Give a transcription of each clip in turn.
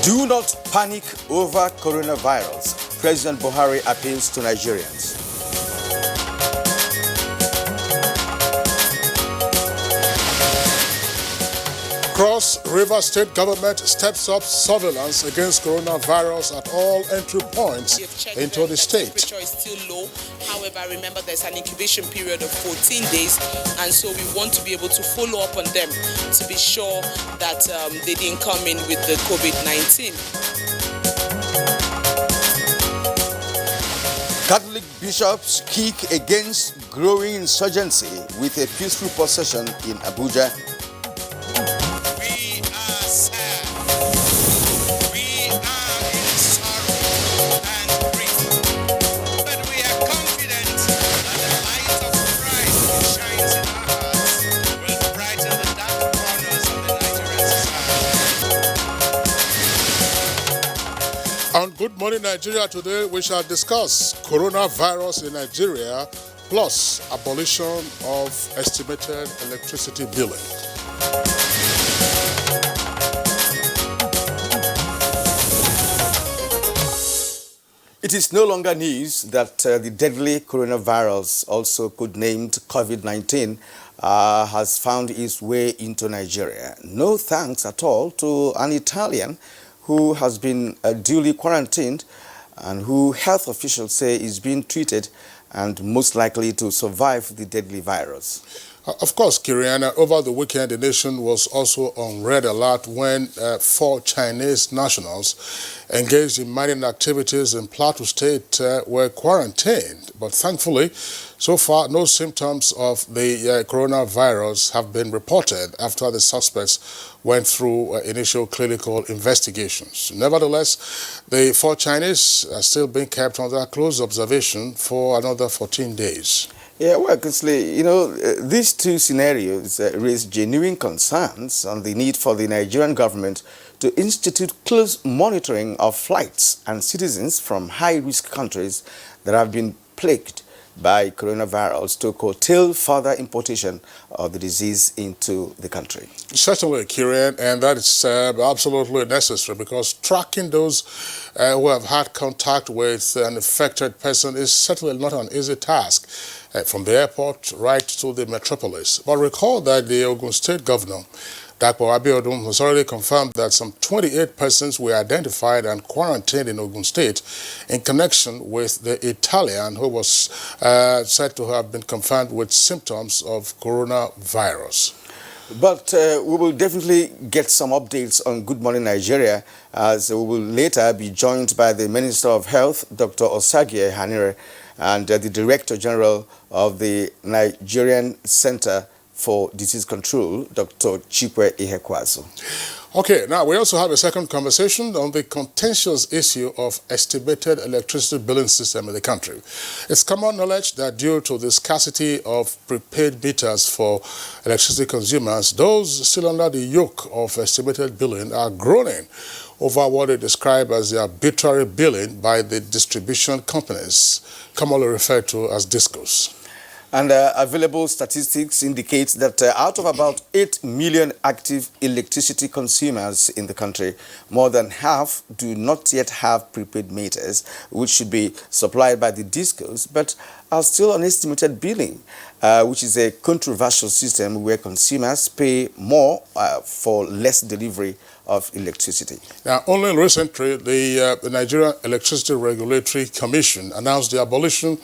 Do not panic over coronavirus. President Buhari appeals to Nigerians. Cross River State government steps up surveillance against coronavirus at all entry points into the state. The temperature is still low. However, remember there's an incubation period of 14 days, and so we want to be able to follow up on them to be sure that they didn't come in with the COVID-19. Catholic bishops kick against growing insurgency with a peaceful procession in Abuja. On Good Morning Nigeria today, we shall discuss coronavirus in Nigeria plus abolition of estimated electricity billing. It is no longer news that the deadly coronavirus, also codenamed COVID-19, has found its way into Nigeria. No thanks at all to an Italian who has been duly quarantined and who health officials say is being treated and most likely to survive the deadly virus. Of course, Kiriana, over the weekend, the nation was also on red alert when 4 Chinese nationals engaged in mining activities in Plateau State were quarantined. But thankfully, so far, no symptoms of the coronavirus have been reported after the suspects went through initial clinical investigations. Nevertheless, the 4 Chinese are still being kept under close observation for another 14 days. Yeah, well, Kinsley, you know, these two scenarios raise genuine concerns on the need for the Nigerian government to institute close monitoring of flights and citizens from high-risk countries that have been plagued by coronavirus to curtail further importation of the disease into the country. Certainly, Kieran, and that is absolutely necessary because tracking those who have had contact with an affected person is certainly not an easy task, from the airport right to the metropolis. But recall that the Ogun State Governor, Dr. Abiodun, has already confirmed that some 28 persons were identified and quarantined in Ogun State in connection with the Italian who was said to have been confirmed with symptoms of coronavirus. But we will definitely get some updates on Good Morning Nigeria, as we will later be joined by the Minister of Health, Dr. Osagie Hanire, and the Director General of the Nigerian Center for Disease Control, Dr. Chikwe Ihekwazu. Okay, now we also have a second conversation on the contentious issue of estimated electricity billing system in the country. It's common knowledge that due to the scarcity of prepaid meters for electricity consumers, those still under the yoke of estimated billing are groaning over what they describe as the arbitrary billing by the distribution companies, commonly referred to as discos. And available statistics indicate that out of about 8 million active electricity consumers in the country, more than half do not yet have prepaid meters, which should be supplied by the discos, but are still on estimated billing, which is a controversial system where consumers pay more for less delivery of electricity. Now, only recently, the Nigerian Electricity Regulatory Commission announced the abolition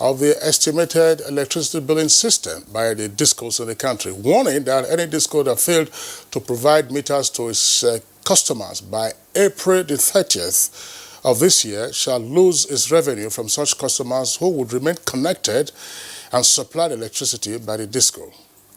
of the estimated electricity billing system by the discos in the country, warning that any disco that failed to provide meters to its customers by April the 30th of this year shall lose its revenue from such customers who would remain connected and supplied electricity by the disco.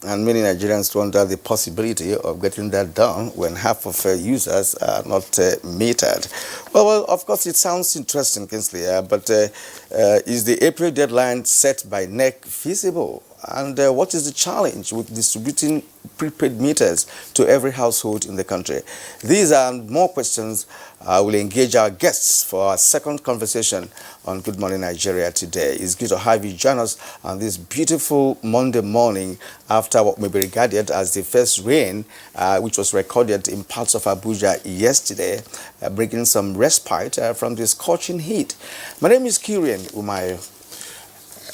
And many Nigerians wonder the possibility of getting that done when half of users are not metered. Well, of course, it sounds interesting, Kinsley, but is the April deadline set by NEC feasible? And what is the challenge with distributing prepaid meters to every household in the country? These and more questions will engage our guests for our second conversation on Good Morning Nigeria today. It's good to have you join us on this beautiful Monday morning after what may be regarded as the first rain, which was recorded in parts of Abuja yesterday, bringing some respite from the scorching heat. My name is Nigerian.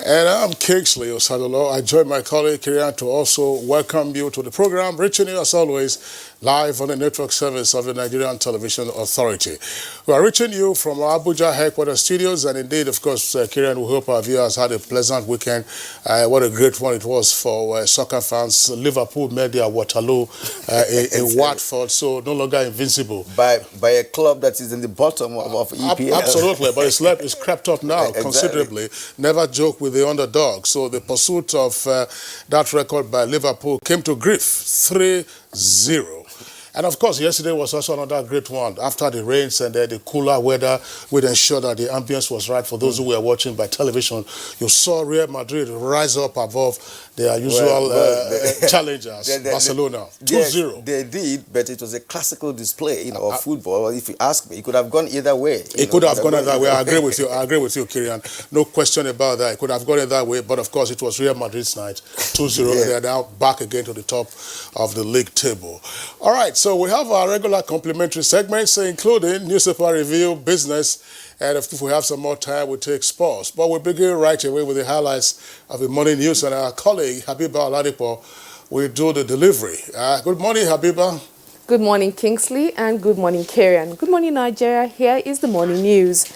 And I'm Kingsley Osadolo. I join my colleague Kirian to also welcome you to the program, reaching you as always live on the network service of the Nigerian Television Authority. We are reaching you from our Abuja headquarters studios, and indeed, of course, Kirian, we hope our viewers had a pleasant weekend. What a great one it was for soccer fans. Liverpool made their Waterloo in Watford, so no longer invincible. By a club that is in the bottom of EPL. Absolutely, but it's crept up now Exactly. Considerably. Never joke with the underdog. So the pursuit of that record by Liverpool came to grief, 3-0. And of course, yesterday was also another great one. After the rains and the cooler weather, we'd ensure that the ambience was right for those who were watching by television. You saw Real Madrid rise up above their usual challengers, Barcelona, 2-0. They did, but it was a classical display, of football. If you ask me, it could have gone either way. It could have gone either way. I agree with you. I agree with you, Kirian. No question about that. It could have gone either way, but of course, it was Real Madrid's night, 2-0. Yeah. They are now back again to the top of the league table. All right, so we have our regular complimentary segments, including newspaper review, business, and if we have some more time, we'll take sports. But we'll begin right away with the highlights of the morning news, and our colleague, Habiba Oladipo, will do the delivery. Good morning, Habiba. Good morning, Kingsley, and good morning, Karian. Good morning, Nigeria. Here is the morning news.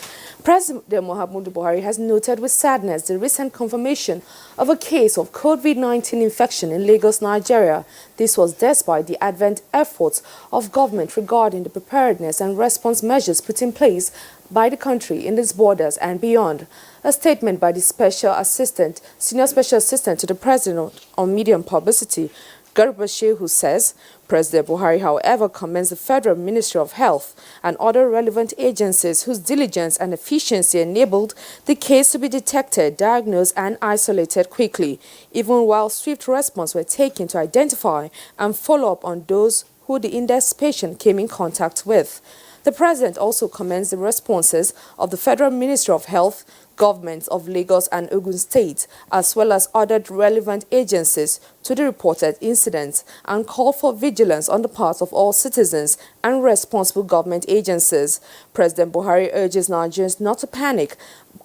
President Muhammadu Buhari has noted with sadness the recent confirmation of a case of COVID-19 infection in Lagos, Nigeria. This was despite the advent efforts of government regarding the preparedness and response measures put in place by the country in its borders and beyond. A statement by the senior special assistant to the president on media and publicity, Garba Shehu, says President Buhari, however, commends the Federal Ministry of Health and other relevant agencies whose diligence and efficiency enabled the case to be detected, diagnosed, and isolated quickly, even while swift response were taken to identify and follow up on those who the index patient came in contact with. The President also commends the responses of the Federal Ministry of Health, governments of Lagos and Ogun State, as well as other relevant agencies to the reported incidents, and called for vigilance on the part of all citizens and responsible government agencies. President Buhari urges Nigerians not to panic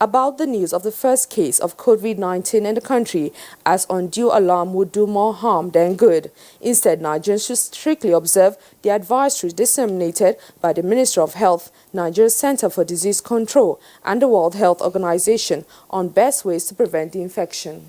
about the news of the first case of COVID-19 in the country, as undue alarm would do more harm than good. Instead, Nigerians should strictly observe the advisories disseminated by the Ministry of Health, Nigeria's Center for Disease Control, and the World Health Organization on best ways to prevent the infection.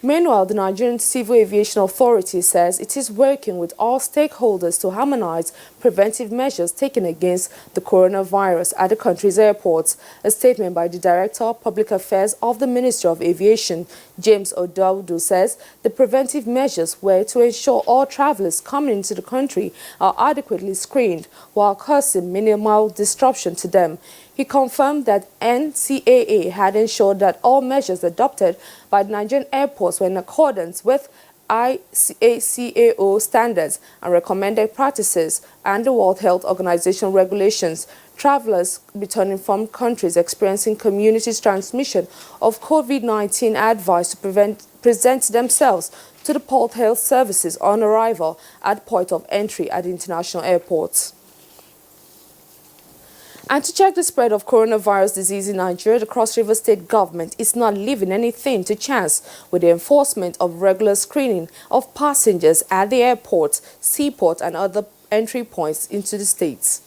Meanwhile, the Nigerian Civil Aviation Authority says it is working with all stakeholders to harmonize preventive measures taken against the coronavirus at the country's airports. A statement by the Director of Public Affairs of the Ministry of Aviation, James Odaudu, says the preventive measures were to ensure all travelers coming into the country are adequately screened while causing minimal disruption to them. He confirmed that NCAA had ensured that all measures adopted by the Nigerian airports were in accordance with ICAO standards and recommended practices and the World Health Organization regulations. Travelers returning from countries experiencing community transmission of COVID-19 are advised to present themselves to the Port Health Services on arrival at point of entry at international airports. And to check the spread of coronavirus disease in Nigeria, the Cross River State government is not leaving anything to chance with the enforcement of regular screening of passengers at the airports, seaports, and other entry points into the states.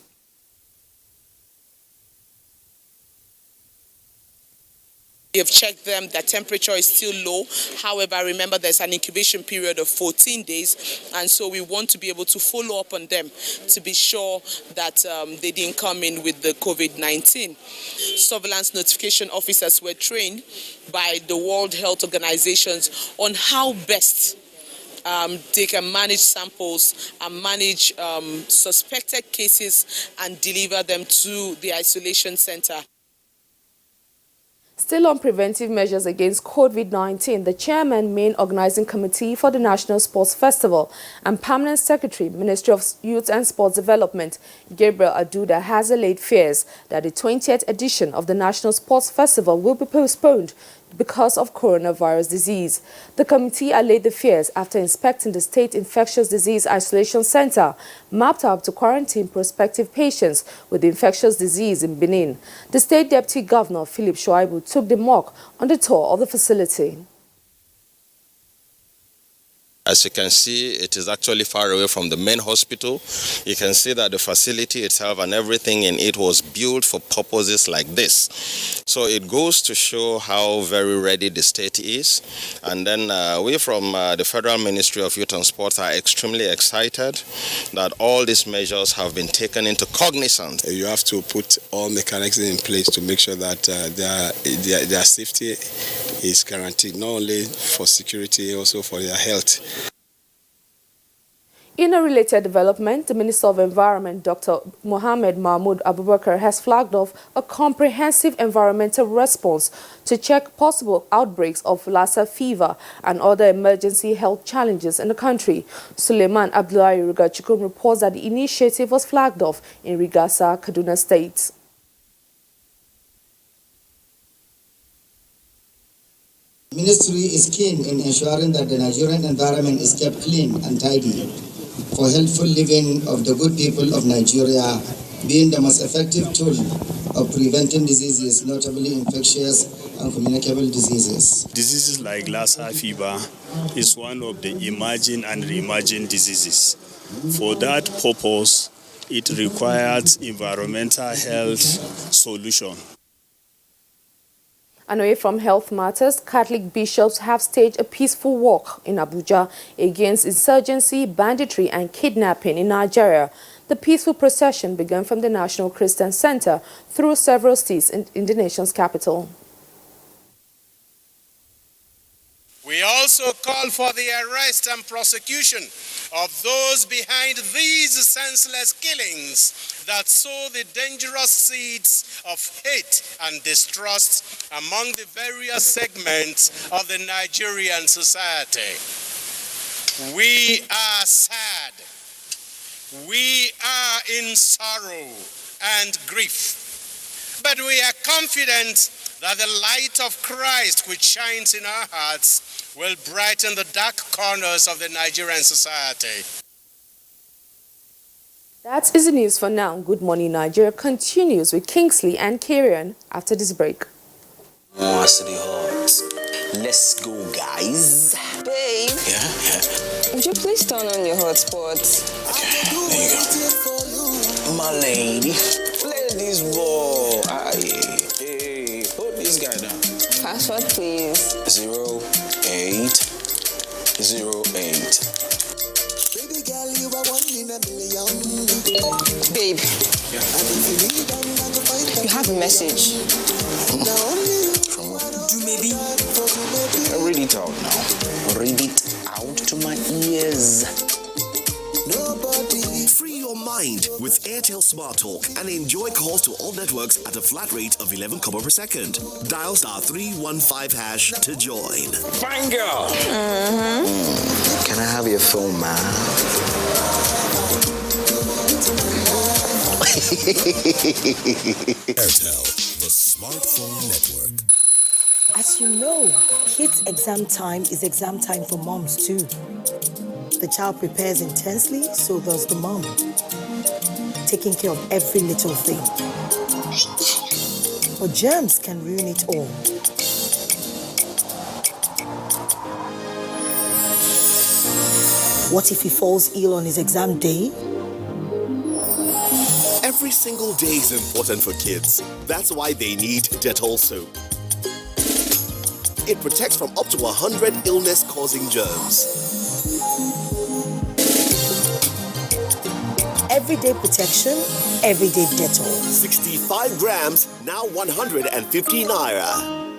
We have checked them, their temperature is still low. However, remember there's an incubation period of 14 days, and so we want to be able to follow up on them to be sure that they didn't come in with the COVID-19. Surveillance notification officers were trained by the World Health Organizations on how best they can manage samples and manage suspected cases and deliver them to the isolation center. Still on preventive measures against COVID-19, the chairman, main organizing committee for the National Sports Festival and permanent secretary, Ministry of Youth and Sports Development, Gabriel Aduda, has allayed fears that the 20th edition of the National Sports Festival will be postponed because of coronavirus disease. The committee allayed the fears after inspecting the State Infectious Disease Isolation Center, mapped out to quarantine prospective patients with infectious disease in Benin. The State Deputy Governor, Philip Shuaibu, took the mock on the tour of the facility. As you can see, it is actually far away from the main hospital. You can see that the facility itself and everything in it was built for purposes like this. So it goes to show how very ready the state is. And then we from the Federal Ministry of Youth and Sports are extremely excited that all these measures have been taken into cognizance. You have to put all mechanisms in place to make sure that their safety is guaranteed, not only for security, also for their health. In a related development, the Minister of Environment, Dr. Mohammed Mahmoud Abubakar, has flagged off a comprehensive environmental response to check possible outbreaks of Lassa fever and other emergency health challenges in the country. Suleiman Abdullahi Rugachikum reports that the initiative was flagged off in Rigasa, Kaduna State. The Ministry is keen in ensuring that the Nigerian environment is kept clean and tidy for healthful living of the good people of Nigeria, being the most effective tool of preventing diseases, notably infectious and communicable diseases. Diseases like Lassa fever is one of the emerging and re-emerging diseases. For that purpose, it requires environmental health solution. And away from health matters, Catholic bishops have staged a peaceful walk in Abuja against insurgency, banditry and kidnapping in Nigeria. The peaceful procession began from the National Christian Center through several streets in the nation's capital. We also call for the arrest and prosecution of those behind these senseless killings that sow the dangerous seeds of hate and distrust among the various segments of the Nigerian society. We are sad. We are in sorrow and grief. But we are confident that the light of Christ which shines in our hearts will brighten the dark corners of the Nigerian society. That is the news for now. Good Morning Nigeria continues with Kingsley and Karian after this break. Let's go, guys. Babe. Yeah? Would you please turn on your hotspot? Okay, there you go. My lady. Play this ball. Hey, hold this guy down. Password, please. 0808. Baby girl, you are one in a million. Babe. Yeah. You have a message. From who? Maybe. Read it out now. Read it out to my ears. Free your mind with Airtel Smart Talk and enjoy calls to all networks at a flat rate of 11 kobo per second. Dial *315# to join. Fine girl. Can I have your phone, man? Airtel, the smartphone network. As you know, kids' exam time is exam time for moms too. The child prepares intensely, so does the mom, taking care of every little thing. But germs can ruin it all. What if he falls ill on his exam day? Every single day is important for kids. That's why they need Dettol soap. It protects from up to 100 illness-causing germs. Everyday protection, everyday Dettol. 65 grams, now 150 naira.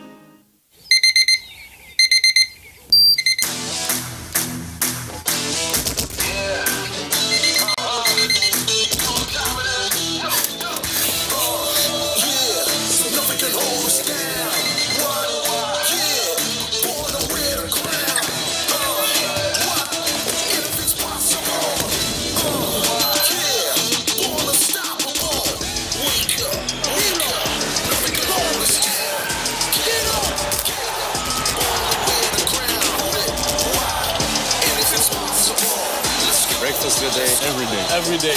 Good day. Every day. Every day.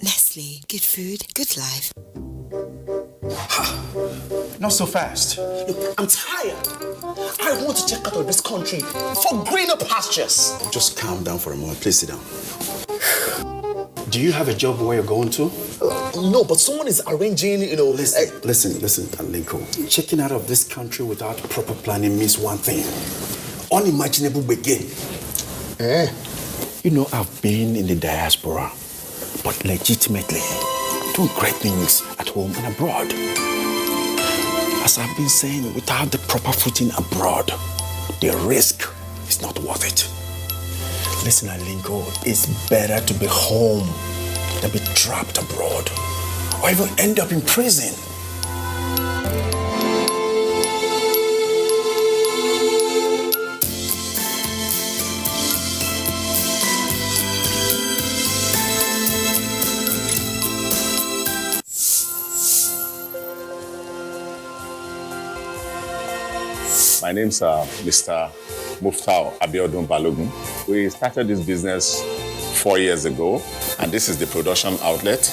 Nestle, good food, good life. Not so fast. Look, I'm tired. I want to check out of this country for greener pastures. Just calm down for a moment. Please sit down. Do you have a job where you're going to? No, but someone is arranging, Listen, Alinko. Checking out of this country without proper planning means one thing. Unimaginable begin. You know, I've been in the diaspora, but legitimately doing great things at home and abroad. As I've been saying, without the proper footing abroad, the risk is not worth it. Listen, Alinko, it's better to be home than be trapped abroad or even end up in prison. My name's Mr. Muftau Abiodun Balogun. We started this business 4 years ago, and this is the production outlet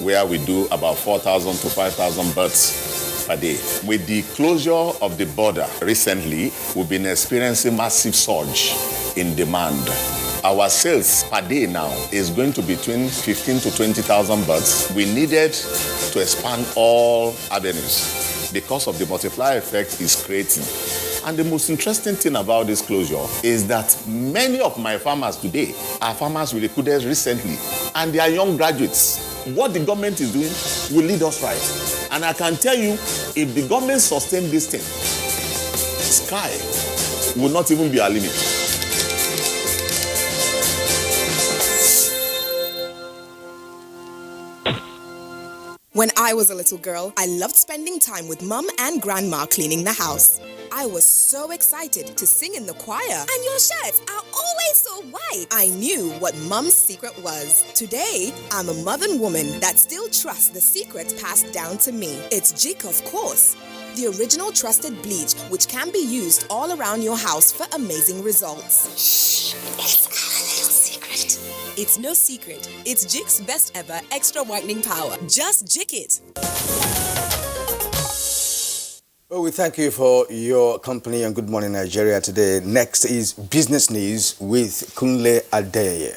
where we do about 4,000 to 5,000 birds per day. With the closure of the border recently, we've been experiencing massive surge in demand. Our sales per day now is going to be between 15 to 20,000 birds. We needed to expand all avenues because of the multiplier effect it's creating. And the most interesting thing about this closure is that many of my farmers today are farmers we recruited recently, and they are young graduates. What the government is doing will lead us right. And I can tell you, if the government sustains this thing, sky will not even be our limit. When I was a little girl, I loved spending time with Mum and Grandma cleaning the house. I was so excited to sing in the choir. And your shirts are always so white. I knew what Mum's secret was. Today, I'm a modern woman that still trusts the secrets passed down to me. It's Jik, of course. The original trusted bleach, which can be used all around your house for amazing results. Shh, it's our little secret. It's no secret. It's Jik's best ever extra whitening power. Just Jik it. Well, we thank you for your company and Good Morning Nigeria today. Next is Business News with Kunle Adeye.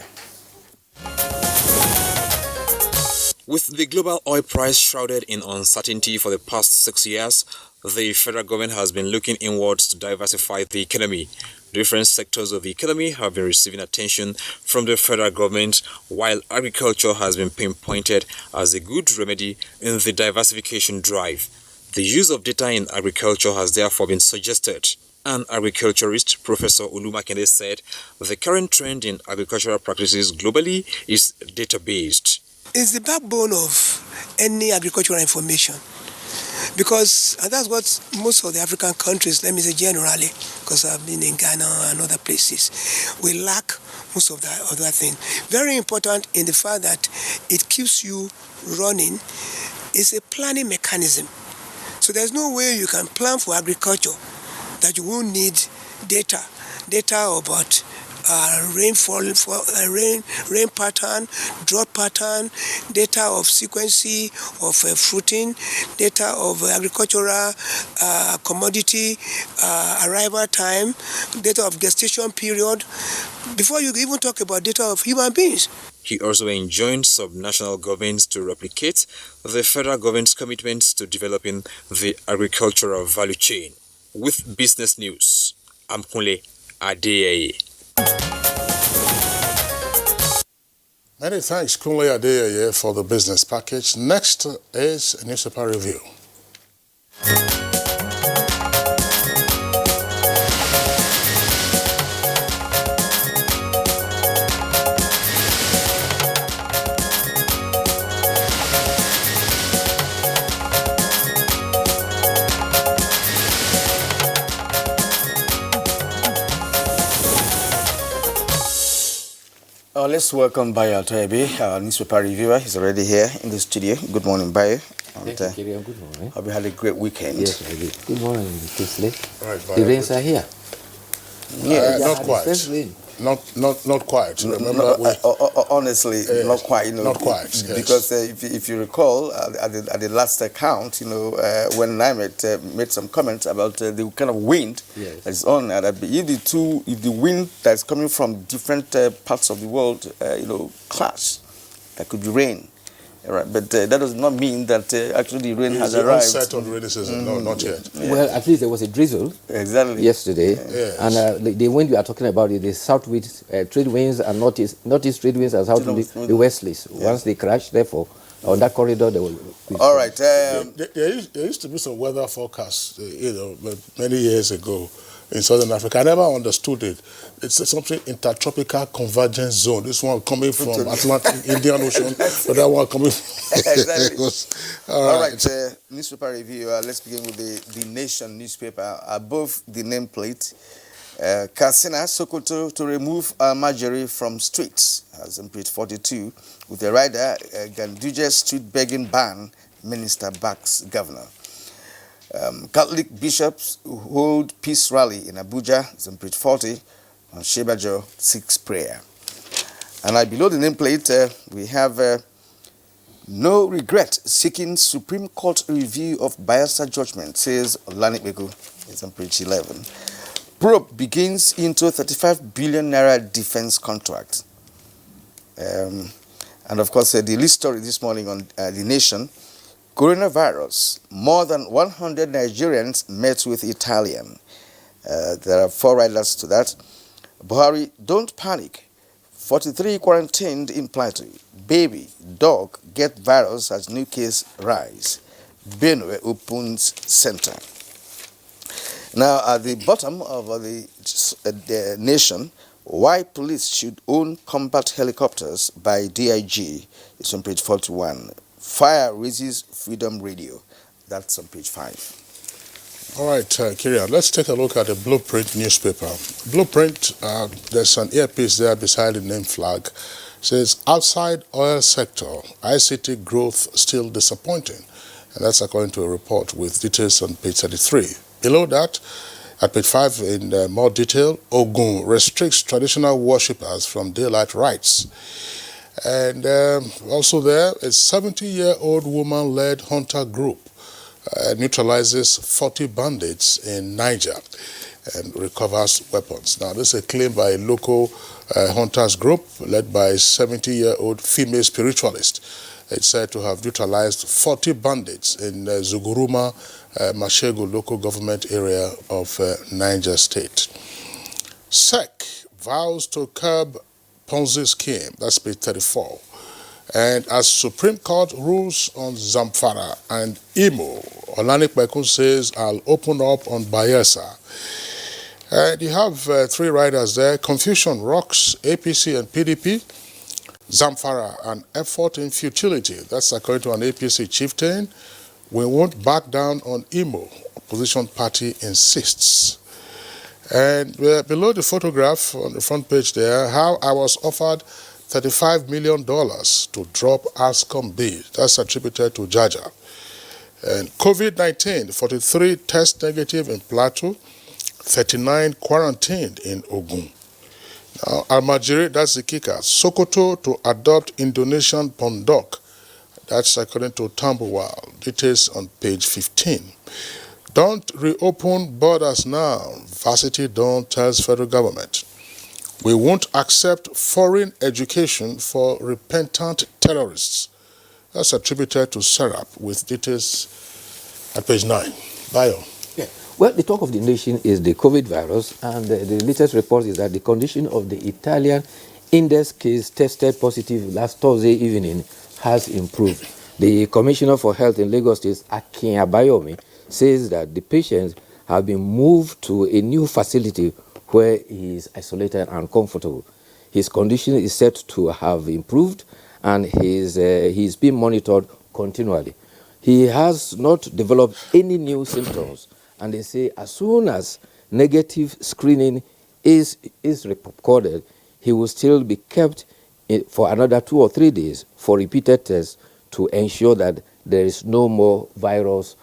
With the global oil price shrouded in uncertainty for the past 6 years, the federal government has been looking inwards to diversify the economy. Different sectors of the economy have been receiving attention from the federal government, while agriculture has been pinpointed as a good remedy in the diversification drive. The use of data in agriculture has therefore been suggested. An agriculturist, Professor Olumakende, said the current trend in agricultural practices globally is data-based. It's the backbone of any agricultural information, because and that's what most of the African countries, let me say generally, because I've been in Ghana and other places, we lack most of that other thing. Very important in the fact that it keeps you running. It's a planning mechanism. So there's no way you can plan for agriculture that you won't need data about rainfall, rain pattern, drought pattern, data of frequency of fruiting, data of agricultural commodity arrival time, data of gestation period, before you even talk about data of human beings. He also enjoined subnational governments to replicate the federal government's commitments to developing the agricultural value chain. With Business News, I'm Kunle Adeye. Many thanks, Kunle Adeye, for the business package. Next is a newspaper review. Let's welcome Bayo Altoebi, our newspaper reviewer. He's already here in the studio. Good morning, Bayo. Thank you, Kirian. Good morning. Hope you had a great weekend. Yes, I did. Good morning, Kisley. Right, the rains are here. Not quite. Not quite. Remember, honestly, not quite. Not quite. Yes. Because if you recall, at the last count, when NIMET made some comments about the kind of wind that is on, and if the wind that's coming from different parts of the world, clash, that could be rain. Right, but that does not mean that actually rain has arrived. Set on rainy season. No, not yet. Yeah. Well, at least there was a drizzle yesterday. Yes. And the wind we are talking about is the southwest trade winds and northeast trade winds and south the westerlies. Yeah. Once they crash, therefore, on that corridor, they will. All right. There used to be some weather forecasts, many years ago in Southern Africa. I never understood it. It's something intertropical convergence zone. This one coming from Atlantic Indian Ocean, but that one coming from... Exactly. All right, newspaper review. Let's begin with the Nation newspaper. Above the nameplate, Katsina, Sokoto to remove Almajiri from streets, as on page 42, with the rider, Ganduje street begging ban, minister backs governor. Catholic bishops hold peace rally in Abuja, it's on page 40, on Shebajo seeks prayer. And below the nameplate, we have no regret seeking Supreme Court review of Bayelsa judgment, says Olanipegu, it's on page 11. Probe begins into 35 billion naira defense contract. And of course, the lead story this morning on The Nation, coronavirus, more than 100 Nigerians met with Italian. There are 4 riders to that. Buhari, don't panic. 43 quarantined in Plateau. Baby, dog, get virus as new case rise. Benue opens center. Now, at the bottom of the Nation, why police should own combat helicopters by DIG is on page 41. Fire raises Freedom Radio. That's on page 5. All right, Kirian, let's take a look at the Blueprint newspaper. Blueprint, there's an earpiece there beside the name flag. It says, outside oil sector, ICT growth still disappointing. And that's according to a report with details on page 33. Below that, at page 5 in more detail, Ogun restricts traditional worshippers from daylight rites. And also there, a 70-year-old woman-led hunter group neutralizes 40 bandits in Niger and recovers weapons. Now, this is a claim by a local hunters group led by a 70-year-old female spiritualist. It's said to have neutralized 40 bandits in Zuguruma, Mashegu local government area of Niger State. SEC vows to curb Ponzi scheme, that's page 34. And as Supreme Court rules on Zamfara and Imo, Olanipekun says, I'll open up on Bayelsa. And you have 3 riders there. Confusion rocks APC and PDP. Zamfara, an effort in futility. That's according to an APC chieftain. We won't back down on Imo, opposition party insists. And below the photograph on the front page there, how I was offered $35 million to drop ASCOM bid. That's attributed to Jaja. And COVID-19, 43 test negative in Plateau, 39 quarantined in Ogun. Now, Almajiri, that's the kicker. Sokoto to adopt Indonesian Pondok. That's according to Tambuwal. Details on page 15. Don't reopen borders now. Varsity Dawn tells federal government. We won't accept foreign education for repentant terrorists. That's attributed to Serap with details at page 9. Bayo. Yeah. Well, the talk of the nation is the COVID virus, and the latest report is that the condition of the Italian index case tested positive last Thursday evening has improved. The Commissioner for Health in Lagos State, Akin Abayomi, says that the patients have been moved to a new facility where he is isolated and comfortable. His condition is said to have improved, and he's being monitored continually. He has not developed any new symptoms, and they say as soon as negative screening is recorded, he will still be kept for another 2 or 3 days for repeated tests to ensure that there is no more virus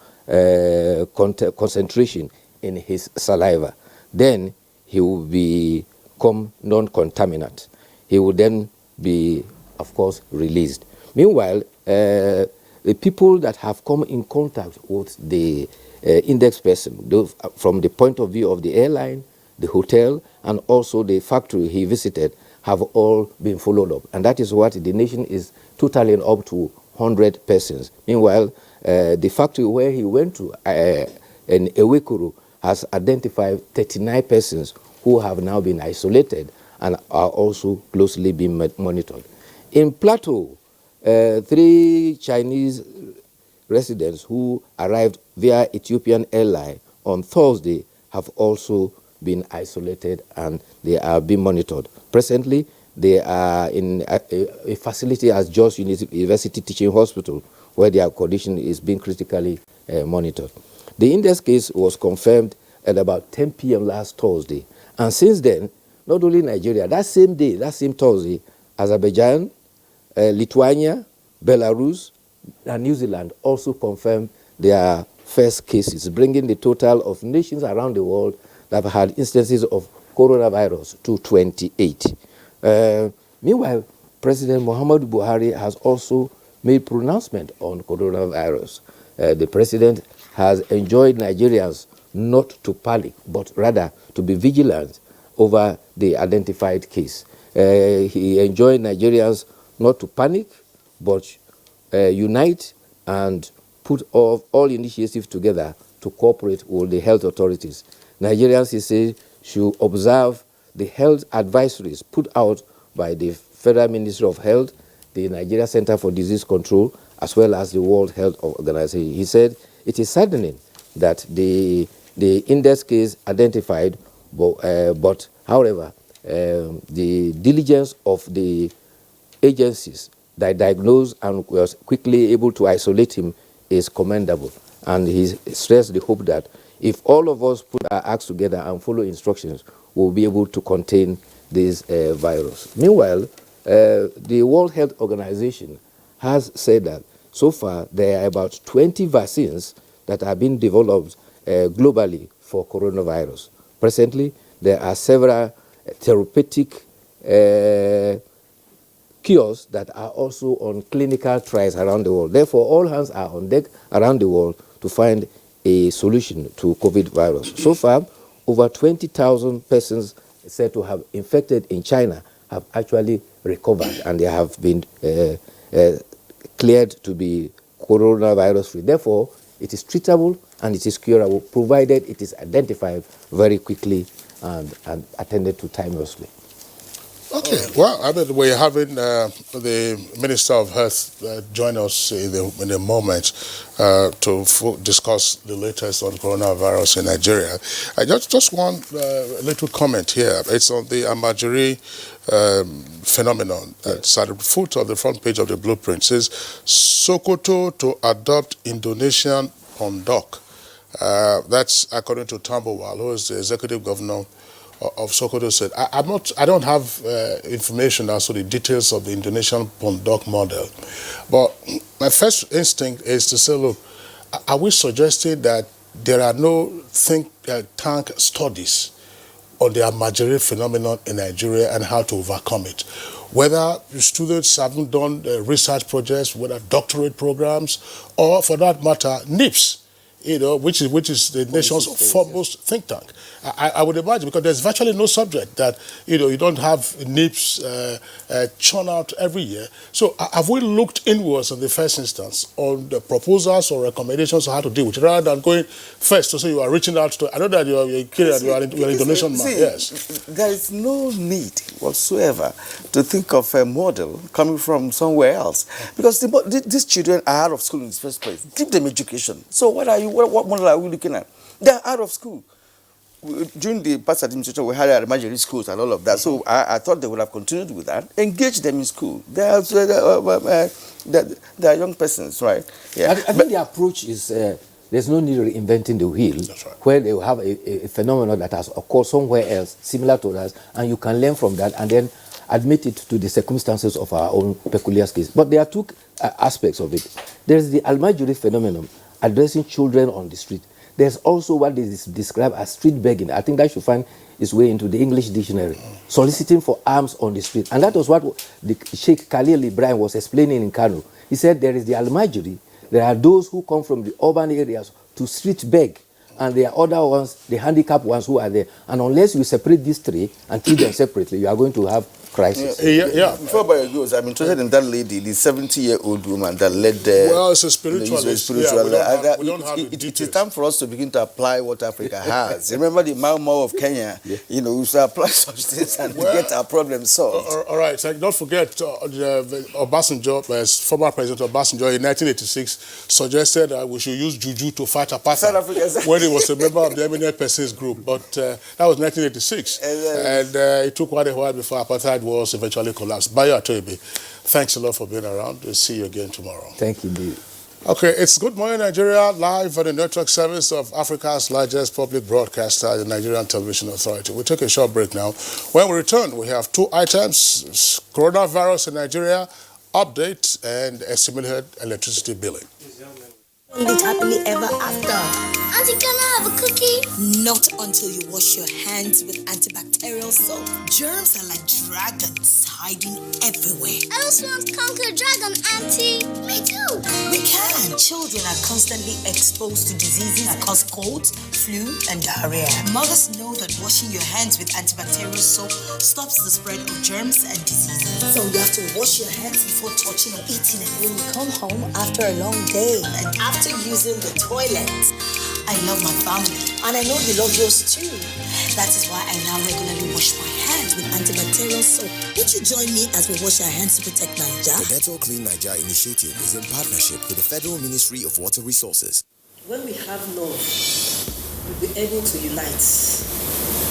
concentration in his saliva. Then he will become non-contaminant. He will then be, of course, released. Meanwhile, the people that have come in contact with the index person, those, from the point of view of the airline, the hotel, and also the factory he visited, have all been followed up. And that is what the nation is totaling up to 100 persons. Meanwhile, the factory where he went to in Ewekuru has identified 39 persons who have now been isolated and are also closely being monitored. In Plateau, 3 Chinese residents who arrived via Ethiopian airline on Thursday have also been isolated and they are being monitored. Presently, they are in a facility at Jos University Teaching Hospital where their condition is being critically monitored. The index case was confirmed at about 10 p.m. last Thursday. And since then, not only Nigeria, that same day, that same Thursday, Azerbaijan, Lithuania, Belarus, and New Zealand also confirmed their first cases, bringing the total of nations around the world that have had instances of coronavirus to 28. Meanwhile, President Muhammadu Buhari has also made pronouncement on coronavirus. The president has enjoined Nigerians not to panic, but rather to be vigilant over the identified case. He enjoined Nigerians not to panic, but unite and put all initiatives together to cooperate with the health authorities. Nigerians, he said, should observe the health advisories put out by the Federal Ministry of Health, the Nigeria Center for Disease Control, as well as the World Health Organization. He said it is saddening that the index case identified, but however, the diligence of the agencies that diagnosed and was quickly able to isolate him is commendable. And he stressed the hope that if all of us put our acts together and follow instructions, we'll be able to contain this virus. Meanwhile, the World Health Organization has said that so far there are about 20 vaccines that have been developed globally for coronavirus. Presently, there are several therapeutic cures that are also on clinical trials around the world. Therefore, all hands are on deck around the world to find a solution to COVID virus. So far, over 20,000 persons said to have infected in China have actually recovered and they have been cleared to be coronavirus free. Therefore, it is treatable and it is curable, provided it is identified very quickly and attended to timelessly. Okay, well, I mean, we're having the Minister of Health join us in a moment to discuss the latest on coronavirus in Nigeria. I just one little comment here. It's on the Amajiri phenomenon. It's at the foot of the front page of the blueprint. It says, Sokoto to adopt Indonesian Pondok. That's according to Tambowal, who is the executive governor of Sokoto. Said, I don't have information as to the details of the Indonesian Pondok model, but my first instinct is to say, look, are we suggesting that there are no think tank studies on the Amajiri phenomenon in Nigeria and how to overcome it? Whether students haven't done research projects, whether doctorate programs, or for that matter, NIPS, you know, which is the nation's foremost think tank. I would imagine, because there's virtually no subject that, you know, you don't have NIPS churn out every year. So have we looked inwards in the first instance on the proposals or recommendations on how to deal with it, rather than going first to say you are reaching out to, I know that you're a kid and you're an Indonesian man, yes. There is no need whatsoever to think of a model coming from somewhere else, because these children are out of school in the first place. Give them education. So what model are we looking at? They're out of school. During the past administration, we had Amajiri schools and all of that. So I thought they would have continued with that. Engage them in school. They are young persons, right? Yeah. I think the approach is there's no need of reinventing the wheel. That's right. Where they will have a phenomenon that has occurred somewhere else, similar to us, and you can learn from that and then admit it to the circumstances of our own peculiar case. But there are two aspects of it. There is the Almajiri phenomenon, addressing children on the street. There's also what is described as street begging. I think that should find its way into the English dictionary. Soliciting for alms on the street. And that was what the Sheikh Khalil Ibrahim was explaining in Kano. He said there is the Al-Majri, there are those who come from the urban areas to street beg, and there are other ones, the handicapped ones who are there. And unless you separate these three and treat them separately, you are going to have crisis. Before Bayo goes, I'm interested in that lady, the 70-year-old woman that led the... Well, it's a spiritualist. We don't have it is time for us to begin to apply what Africa has. Remember the Mau Mau of Kenya? You know, we should apply such things and get our problems solved. All right. So don't forget, Obasanjo, former President Obasanjo, in 1986, suggested that we should use juju to fight apartheid when he was a member of the Eminent Persons group. But that was 1986. And it took quite a while before apartheid was eventually collapsed. Bayo Atoyebe, thanks a lot for being around. We'll see you again tomorrow. Thank you, indeed. Okay, it's Good Morning Nigeria, live on the network service of Africa's largest public broadcaster, the Nigerian Television Authority. We'll take a short break now. When we return, we have two items: coronavirus in Nigeria, update, and estimated electricity billing. Live happily ever after. Auntie, can I have a cookie? Not until you wash your hands with antibacterial soap. Germs are like dragons hiding everywhere. I also want to conquer a dragon, Auntie. Me too. We can. Children are constantly exposed to diseases that cause colds, flu, and diarrhea. Mothers know that washing your hands with antibacterial soap stops the spread of germs and diseases. So you have to wash your hands before touching or eating it. When you come home after a long day and after using the toilet. I love my family, and I know you love yours too. That is why I now regularly wash my hands with antibacterial soap. Would you join me as we wash our hands to protect Nigeria? The Better Clean Nigeria initiative is in partnership with the Federal Ministry of Water Resources. When we have love, we'll be able to unite,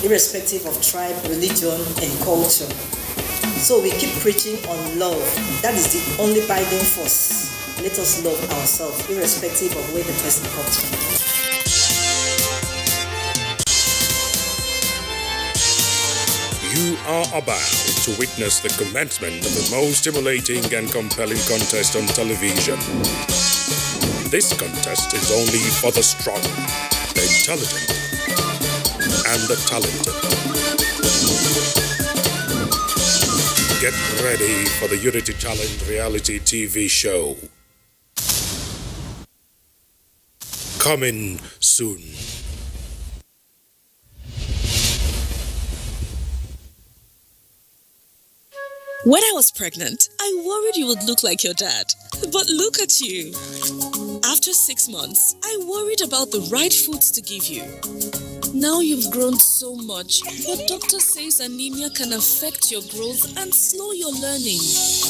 irrespective of tribe, religion, and culture. So we keep preaching on love. That is the only binding force. Let us love ourselves, irrespective of where the person comes from. You are about to witness the commencement of the most stimulating and compelling contest on television. This contest is only for the strong, the intelligent, and the talented. Get ready for the Unity Talent reality TV show. Coming soon. When I was pregnant, I worried you would look like your dad. But look at you. After 6 months, I worried about the right foods to give you. Now you've grown so much, but doctor says anemia can affect your growth and slow your learning.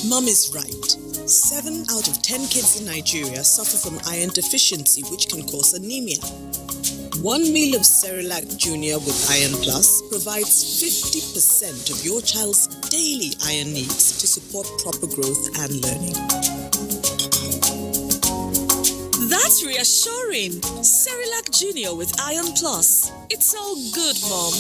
Mom is right. 7 out of 10 kids in Nigeria suffer from iron deficiency, which can cause anemia. 1 meal of Cerelac Junior with Iron Plus provides 50% of your child's daily iron needs to support proper growth and learning. That's reassuring. Cerelac Junior with Iron Plus. It's all good, Mom.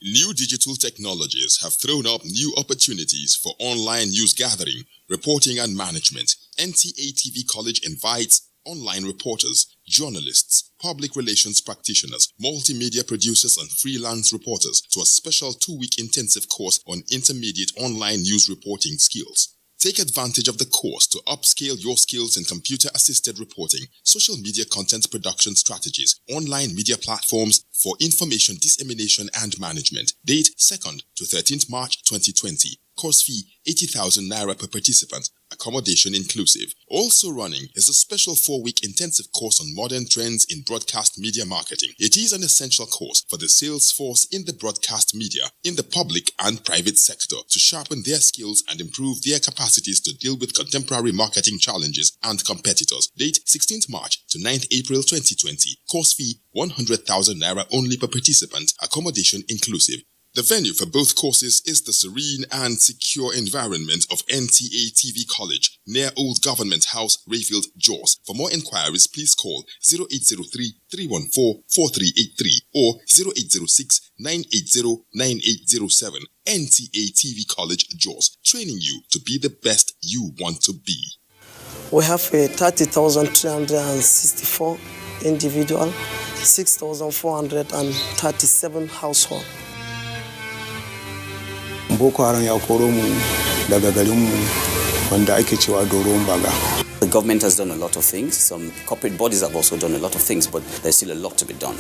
New digital technologies have thrown up new opportunities for online news gathering, reporting and management. NTA TV College invites online reporters, journalists, public relations practitioners, multimedia producers and freelance reporters to a special 2-week intensive course on intermediate online news reporting skills. Take advantage of the course to upscale your skills in computer-assisted reporting, social media content production strategies, online media platforms for information dissemination and management. Date 2nd to 13th March 2020. Course fee 80,000 naira per participant. Accommodation inclusive. Also running is a special 4-week intensive course on modern trends in broadcast media marketing. It is an essential course for the sales force in the broadcast media, in the public and private sector to sharpen their skills and improve their capacities to deal with contemporary marketing challenges and competitors. Date 16th March to 9th April 2020. Course fee 100,000 naira only per participant. Accommodation inclusive. The venue for both courses is the serene and secure environment of NTA TV College, near Old Government House, Rayfield, Jos. For more inquiries, please call 0803-314-4383 or 0806-980-9807. NTA TV College, Jos, training you to be the best you want to be. We have 30,364 individual, 6,437 household. Boko Haram ya koro mu daga garinmu wanda ake cewa Doron Baga. The government has done a lot of things. Some corporate bodies have also done a lot of things, but there's still a lot to be done.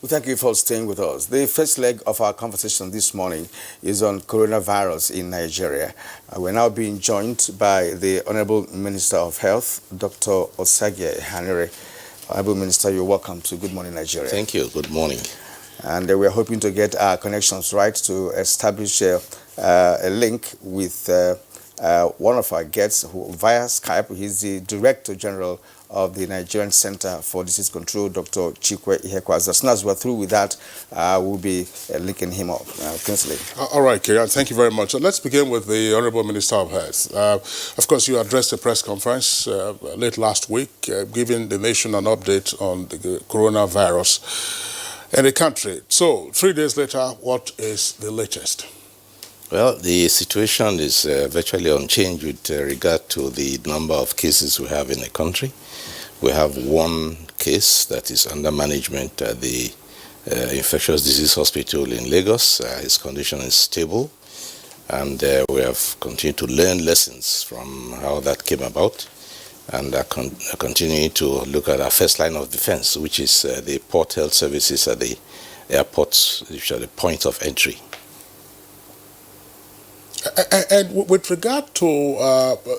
We thank you for staying with us. The first leg of our conversation this morning is on coronavirus in Nigeria. We're now being joined by the Honorable Minister of Health, Dr. Osagie Hanire. Honorable Minister, you're welcome to Good Morning Nigeria. Thank you. Good morning. And we're hoping to get our connections right to establish a link with one of our guests via Skype. He's the Director General of the Nigerian Center for Disease Control, Dr. Chikwe Ihekwa. As soon as we're through with that, we'll be linking him up. Kinsley. All right, Kieran, thank you very much. So let's begin with the Honorable Minister of Health. Of course, you addressed a press conference late last week, giving the nation an update on the coronavirus in the country. So, 3 days later, what is the latest? Well, the situation is virtually unchanged with regard to the number of cases we have in the country. We have one case that is under management at the Infectious Disease Hospital in Lagos. His condition is stable, and we have continued to learn lessons from how that came about, and are continuing to look at our first line of defense, which is the port health services at the airports, which are the point of entry. And with regard to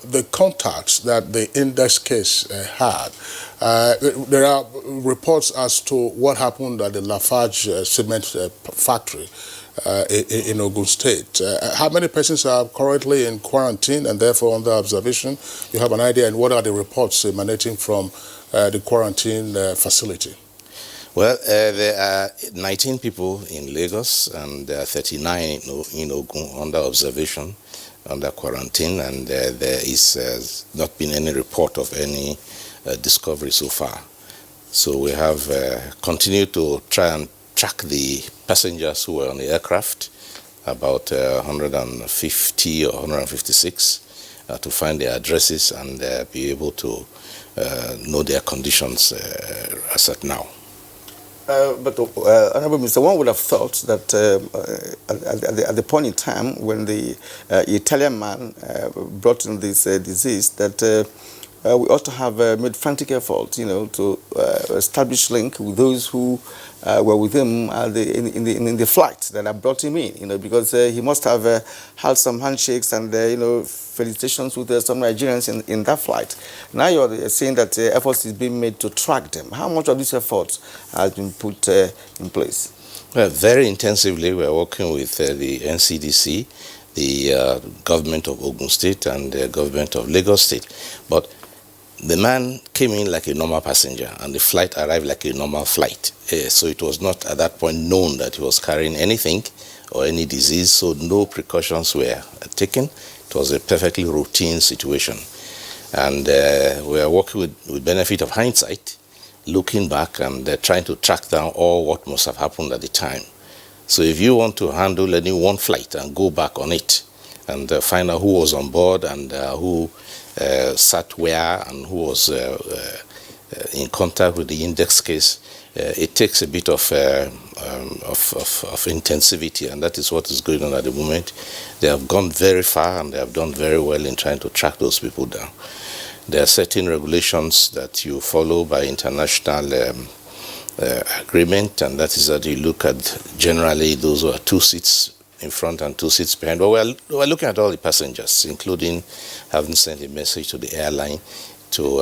the contacts that the index case had, there are reports as to what happened at the Lafarge cement factory in Ogun State. How many persons are currently in quarantine and therefore under observation? You have an idea, and what are the reports emanating from the quarantine facility? Well, there are 19 people in Lagos and 39 in Ogun under observation, under quarantine, and there is not been any report of any discovery so far. So we have continued to try and track the passengers who were on the aircraft, about 150 or 156, to find their addresses and be able to know their conditions as at now. But Honorable Minister, one would have thought that at the point in time when the Italian man brought in this disease, that we ought to have made frantic efforts, to establish link with those who were with him in the flight that have brought him in, because he must have had some handshakes and, felicitations with some Nigerians in that flight. Now you're saying that efforts is being made to track them. How much of this effort has been put in place? Well, very intensively. We're working with the NCDC, the government of Ogun State, and the government of Lagos State. But the man came in like a normal passenger, and the flight arrived like a normal flight. So it was not at that point known that he was carrying anything or any disease, so no precautions were taken. It was a perfectly routine situation. And we are working with benefit of hindsight, looking back and trying to track down all what must have happened at the time. So if you want to handle any one flight and go back on it and find out who was on board and who sat where and who was in contact with the index case, it takes a bit of intensivity, and that is what is going on at the moment. They have gone very far and they have done very well in trying to track those people down. There are certain regulations that you follow by international agreement, and that is that you look at generally those who are 2 seats in front and 2 seats behind. But we're looking at all the passengers, including having sent a message to the airline to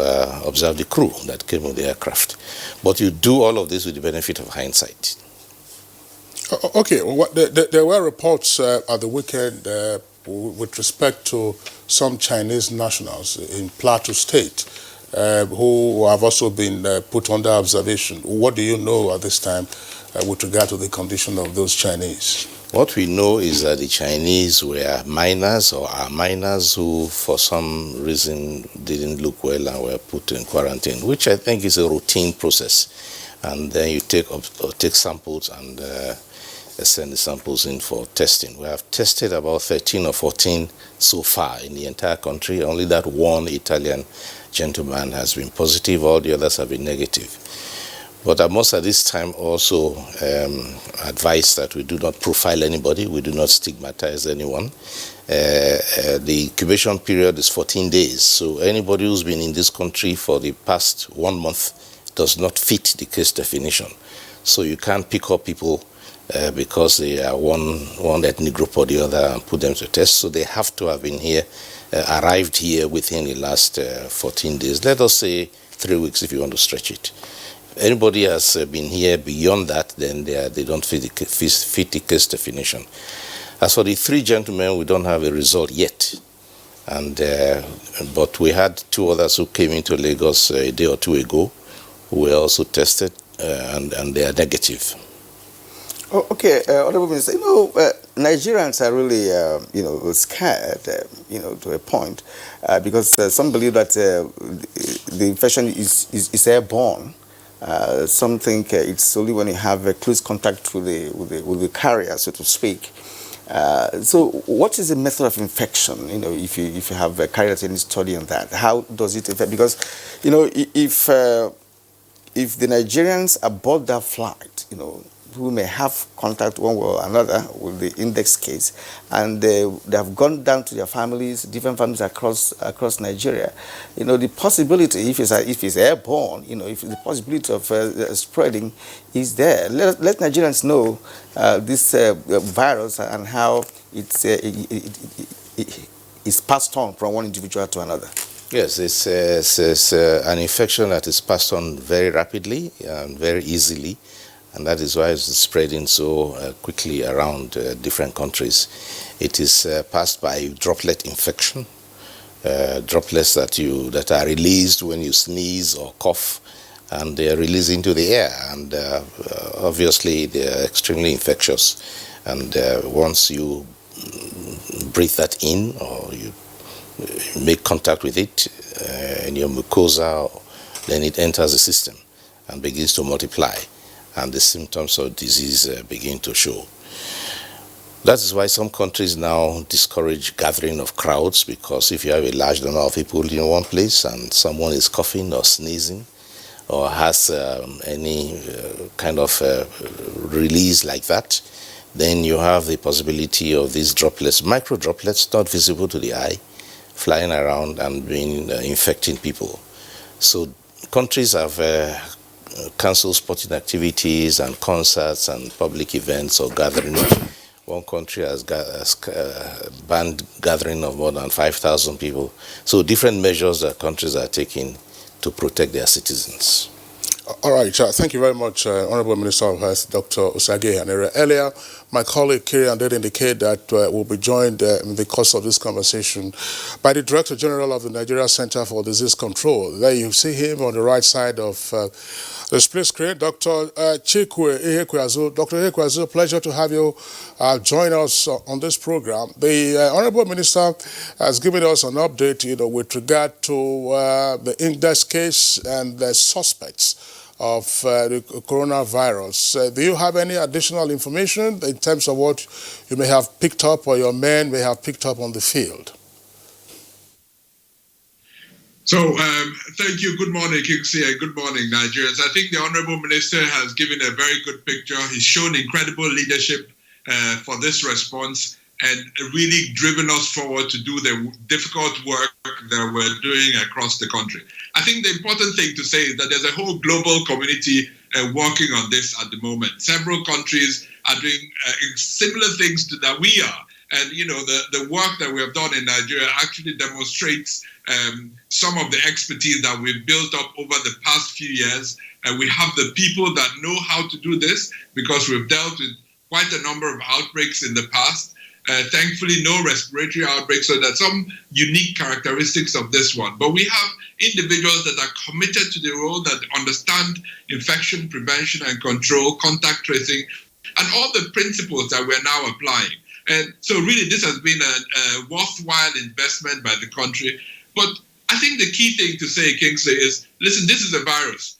observe the crew that came with the aircraft. But you do all of this with the benefit of hindsight. Okay, well, there were reports at the weekend with respect to some Chinese nationals in Plateau State who have also been put under observation. What do you know at this time with regard to the condition of those Chinese? What we know is that the Chinese were minors or are minors who, for some reason, didn't look well and were put in quarantine, which I think is a routine process. And then you take samples and send the samples in for testing. We have tested about 13 or 14 so far in the entire country. Only that one Italian gentleman has been positive. All the others have been negative. But I must at this time also advise that we do not profile anybody. We do not stigmatize anyone. The incubation period is 14 days. So anybody who's been in this country for the past 1 month does not fit the case definition. So you can't pick up people because they are one ethnic group or the other and put them to test. So they have to have been here, arrived here within the last 14 days. Let us say 3 weeks if you want to stretch it. Anybody has been here beyond that, then they don't fit the case definition. As for the 3 gentlemen, we don't have a result yet. And but we had 2 others who came into Lagos a day or 2 ago who were also tested and they are negative. Oh, okay, Honorable Minister, Nigerians are really, scared, to a point, because some believe that the infection is airborne. Some think it's only when you have a close contact with the carrier, so to speak. So, what is the method of infection? If you have carried any study on that, how does it affect? Because, if the Nigerians aboard that flight, who may have contact one way or another with the index case, and they have gone down to their families, different families across Nigeria. The possibility, if it's airborne, if the possibility of spreading is there. Let Nigerians know this virus and how it's passed on from one individual to another. Yes, it's an infection that is passed on very rapidly and very easily. And that is why it's spreading so quickly around different countries. It is passed by droplet infection, droplets that are released when you sneeze or cough, and they are released into the air. And obviously, they are extremely infectious. And once you breathe that in or you make contact with it in your mucosa, then it enters the system and begins to multiply. And the symptoms of disease begin to show. That is why some countries now discourage gathering of crowds, because if you have a large number of people in one place and someone is coughing or sneezing or has any kind of release like that, then you have the possibility of these droplets, micro droplets, not visible to the eye, flying around and infecting people. So countries have cancel sporting activities and concerts and public events or gatherings. One country has banned gathering of more than 5,000 people. So different measures that countries are taking to protect their citizens. All right, thank you very much, Honorable Minister of Health, Dr. Usage Hanere. Earlier, my colleague Kirian did indicate that we'll be joined in the course of this conversation by the Director General of the Nigeria Center for Disease Control. There you see him on the right side of the split screen, Dr. Chikwe Ihekweazu. Dr. Ihekweazu, pleasure to have you join us on this program. The Honorable Minister has given us an update, with regard to the index case and the suspects of the coronavirus. Do you have any additional information in terms of what you may have picked up or your men may have picked up on the field? So, thank you. Good morning, Kingsley, and good morning, Nigerians. I think the Honorable Minister has given a very good picture. He's shown incredible leadership for this response and really driven us forward to do the difficult work that we're doing across the country. I think the important thing to say is that there's a whole global community working on this at the moment. Several countries are doing similar things that we are. And, the work that we have done in Nigeria actually demonstrates some of the expertise that we've built up over the past few years. And we have the people that know how to do this because we've dealt with quite a number of outbreaks in the past. Thankfully, no respiratory outbreaks, so there's some unique characteristics of this one. But we have individuals that are committed to the role, that understand infection prevention and control, contact tracing, and all the principles that we're now applying. And so really this has been a worthwhile investment by the country. But I think the key thing to say, Kingsley, is, listen, this is a virus.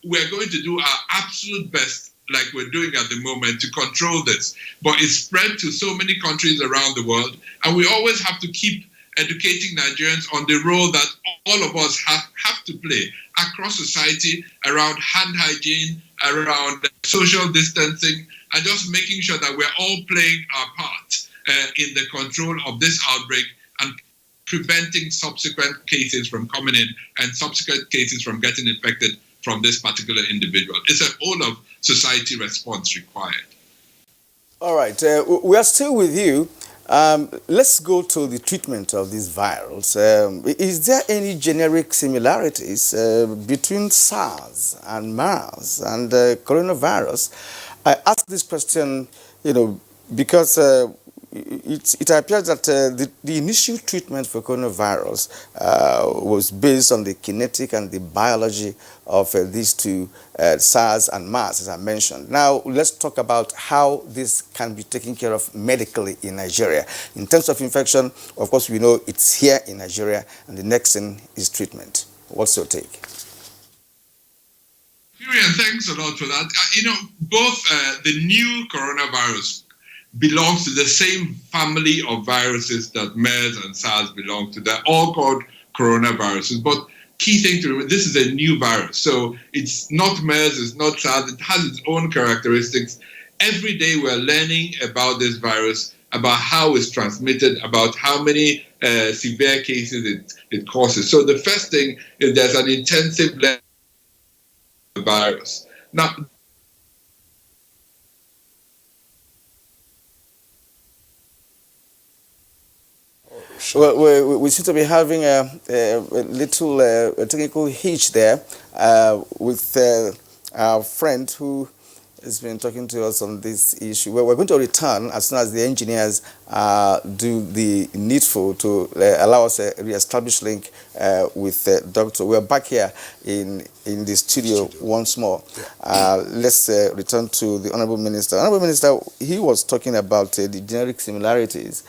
We're going to do our absolute best, like we're doing at the moment, to control this. But it's spread to so many countries around the world, and we always have to keep educating Nigerians on the role that all of us have to play across society around hand hygiene, around social distancing, and just making sure that we're all playing our part in the control of this outbreak and preventing subsequent cases from coming in and subsequent cases from getting infected from this particular individual. It's a whole of society response required. All right, we are still with you. Let's go to the treatment of this virus. Is there any generic similarities between SARS and MERS and coronavirus? I ask this question, because it appears that the initial treatment for coronavirus was based on the kinetic and the biology of these two, SARS and MERS, as I mentioned. Now, let's talk about how this can be taken care of medically in Nigeria. In terms of infection, of course, we know it's here in Nigeria, and the next thing is treatment. What's your take? Thanks a lot for that. Both the new coronavirus belongs to the same family of viruses that MERS and SARS belong to. They're all called coronaviruses. But key thing to remember, this is a new virus. So it's not MERS, it's not SARS. It has its own characteristics. Every day we're learning about this virus, about how it's transmitted, about how many severe cases it causes. So the first thing is there's an intensive learning of the virus. Now, Well, we seem to be having a little technical hitch there with our friend who has been talking to us on this issue. Well, we're going to return as soon as the engineers do the needful to allow us a re-established link with the doctor. We're back here in the studio once more. Let's return to the Honorable Minister. Honorable Minister, he was talking about the generic similarities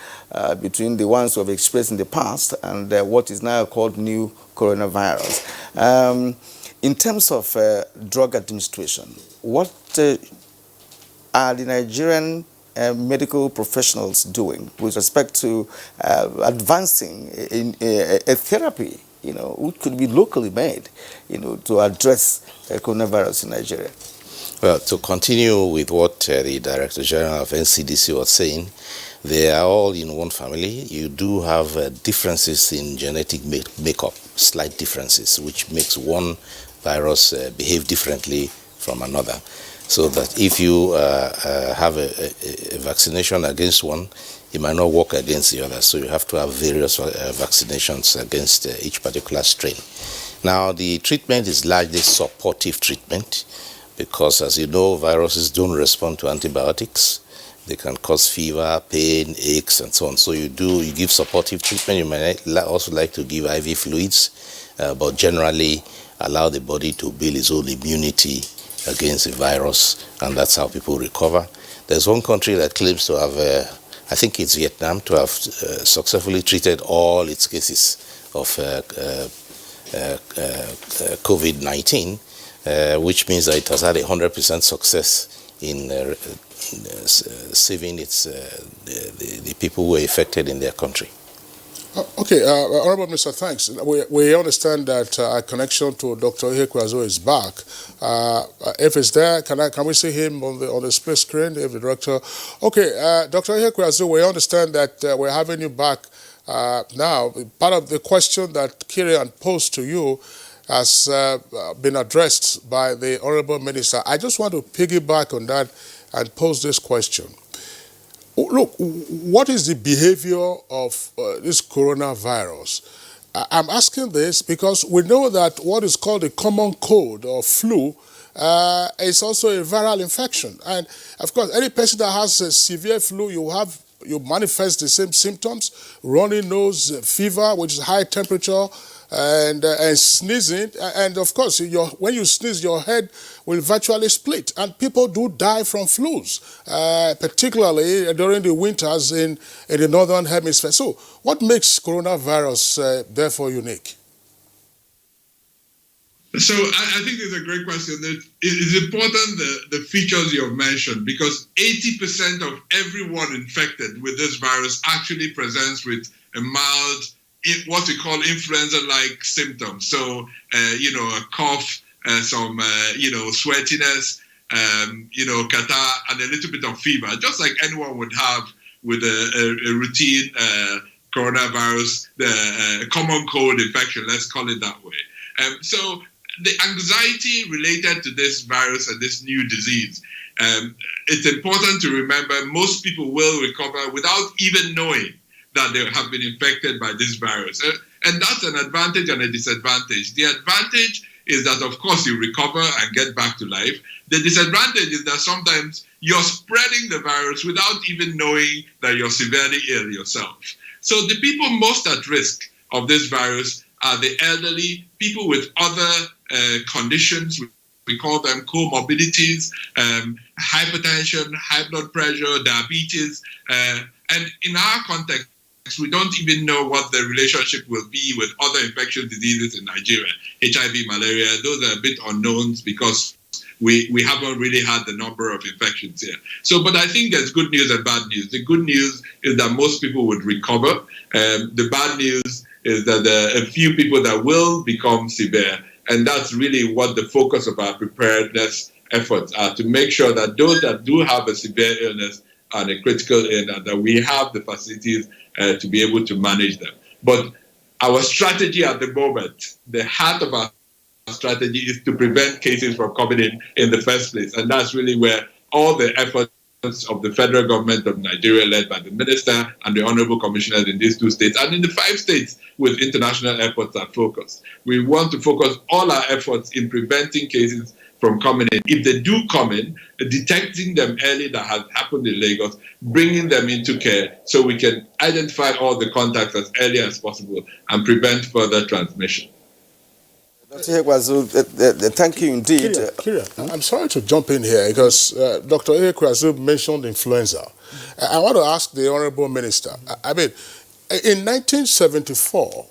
between the ones we have experienced in the past and what is now called new coronavirus. In terms of drug administration, what are the Nigerian medical professionals doing with respect to advancing in a therapy, which could be locally made, to address coronavirus in Nigeria? Well, to continue with what the Director General of NCDC was saying, they are all in one family. You do have differences in genetic makeup, slight differences, which makes one virus behave differently from another. So that if you have a vaccination against one, it might not work against the other. So you have to have various vaccinations against each particular strain. Now, the treatment is largely supportive treatment because, as you know, viruses don't respond to antibiotics. They can cause fever, pain, aches, and so on. So you give supportive treatment. You might also like to give IV fluids, but generally allow the body to build its own immunity against the virus, and that's how people recover. There's one country that claims to have, I think it's Vietnam, to have successfully treated all its cases of COVID-19, which means that it has had 100% success in saving the people who were affected in their country. Okay, Honorable Minister, thanks. We understand that our connection to Dr. Ihekweazu is back. If it's there, can we see him on the split screen? If the director, okay, Dr. Ihekweazu, we understand that we're having you back now. Part of the question that Kirian posed to you has been addressed by the Honorable Minister. I just want to piggyback on that and pose this question. Look, what is the behavior of this coronavirus? I'm asking this because we know that what is called a common cold or flu is also a viral infection. And of course, any person that has a severe flu, you manifest the same symptoms: runny nose, fever, which is high temperature, and sneezing. And of course, when you sneeze, your head will virtually split. And people do die from flus, particularly during the winters in the northern hemisphere. So what makes coronavirus therefore unique? So I think it's a great question. It's important the features you have mentioned, because 80% of everyone infected with this virus actually presents with a mild, what we call influenza-like symptoms. So, a cough, some, sweatiness, catarrh, and a little bit of fever, just like anyone would have with a routine coronavirus, the common cold infection, let's call it that way. So the anxiety related to this virus and this new disease, it's important to remember most people will recover without even knowing that they have been infected by this virus. And that's an advantage and a disadvantage. The advantage is that, of course, you recover and get back to life. The disadvantage is that sometimes you're spreading the virus without even knowing that you're severely ill yourself. So the people most at risk of this virus are the elderly, people with other conditions. We call them comorbidities, hypertension, high blood pressure, diabetes. And in our context, we don't even know what the relationship will be with other infectious diseases in Nigeria. HIV, malaria, those are a bit unknowns because we haven't really had the number of infections here. So, but I think there's good news and bad news. The good news is that most people would recover. The bad news is that there are a few people that will become severe. And that's really what the focus of our preparedness efforts are, to make sure that those that do have a severe illness and a critical illness, that we have the facilities to be able to manage them. But our strategy at the moment, the heart of our strategy is to prevent cases from coming in the first place. And that's really where all the efforts of the federal government of Nigeria, led by the minister and the honorable commissioners in these 2 states, and in the 5 states with international efforts, are focused. We want to focus all our efforts in preventing cases from coming in. If they do come in, detecting them early, that has happened in Lagos, bringing them into care so we can identify all the contacts as early as possible and prevent further transmission. Dr. Ekwazu, thank you indeed. Kyria, I'm sorry to jump in here because Dr. Ekwazu mentioned influenza. I want to ask the Honorable Minister, I mean, in 1974,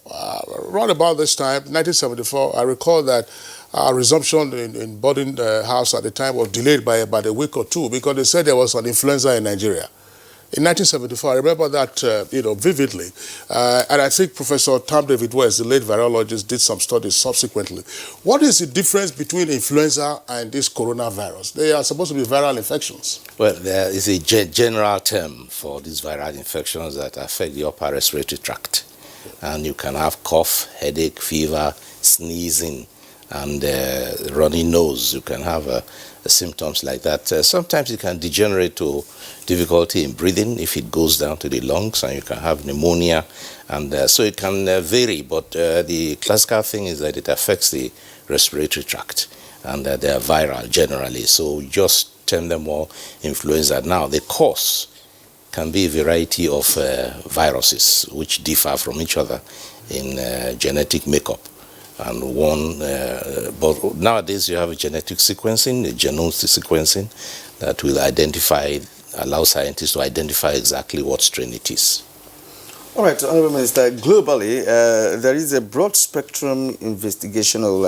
around about this time, 1974, I recall that our resumption in boarding the house at the time was delayed by about a week or two because they said there was an influenza in Nigeria. In 1974, I remember that vividly, and I think Professor Tam David West, the late virologist, did some studies subsequently. What is the difference between influenza and this coronavirus? They are supposed to be viral infections. Well, there is a general term for these viral infections that affect the upper respiratory tract. And you can have cough, headache, fever, sneezing, and runny nose. You can have symptoms like that. Sometimes it can degenerate to difficulty in breathing if it goes down to the lungs, and you can have pneumonia, and so it can vary, but the classical thing is that it affects the respiratory tract, and they are viral generally, so just term them all influenza. Now the cause can be a variety of viruses which differ from each other in genetic makeup. And but nowadays you have a genetic sequencing, a genome sequencing that will allow scientists to identify exactly what strain it is. All right, Honorable Minister, globally, there is a broad spectrum investigational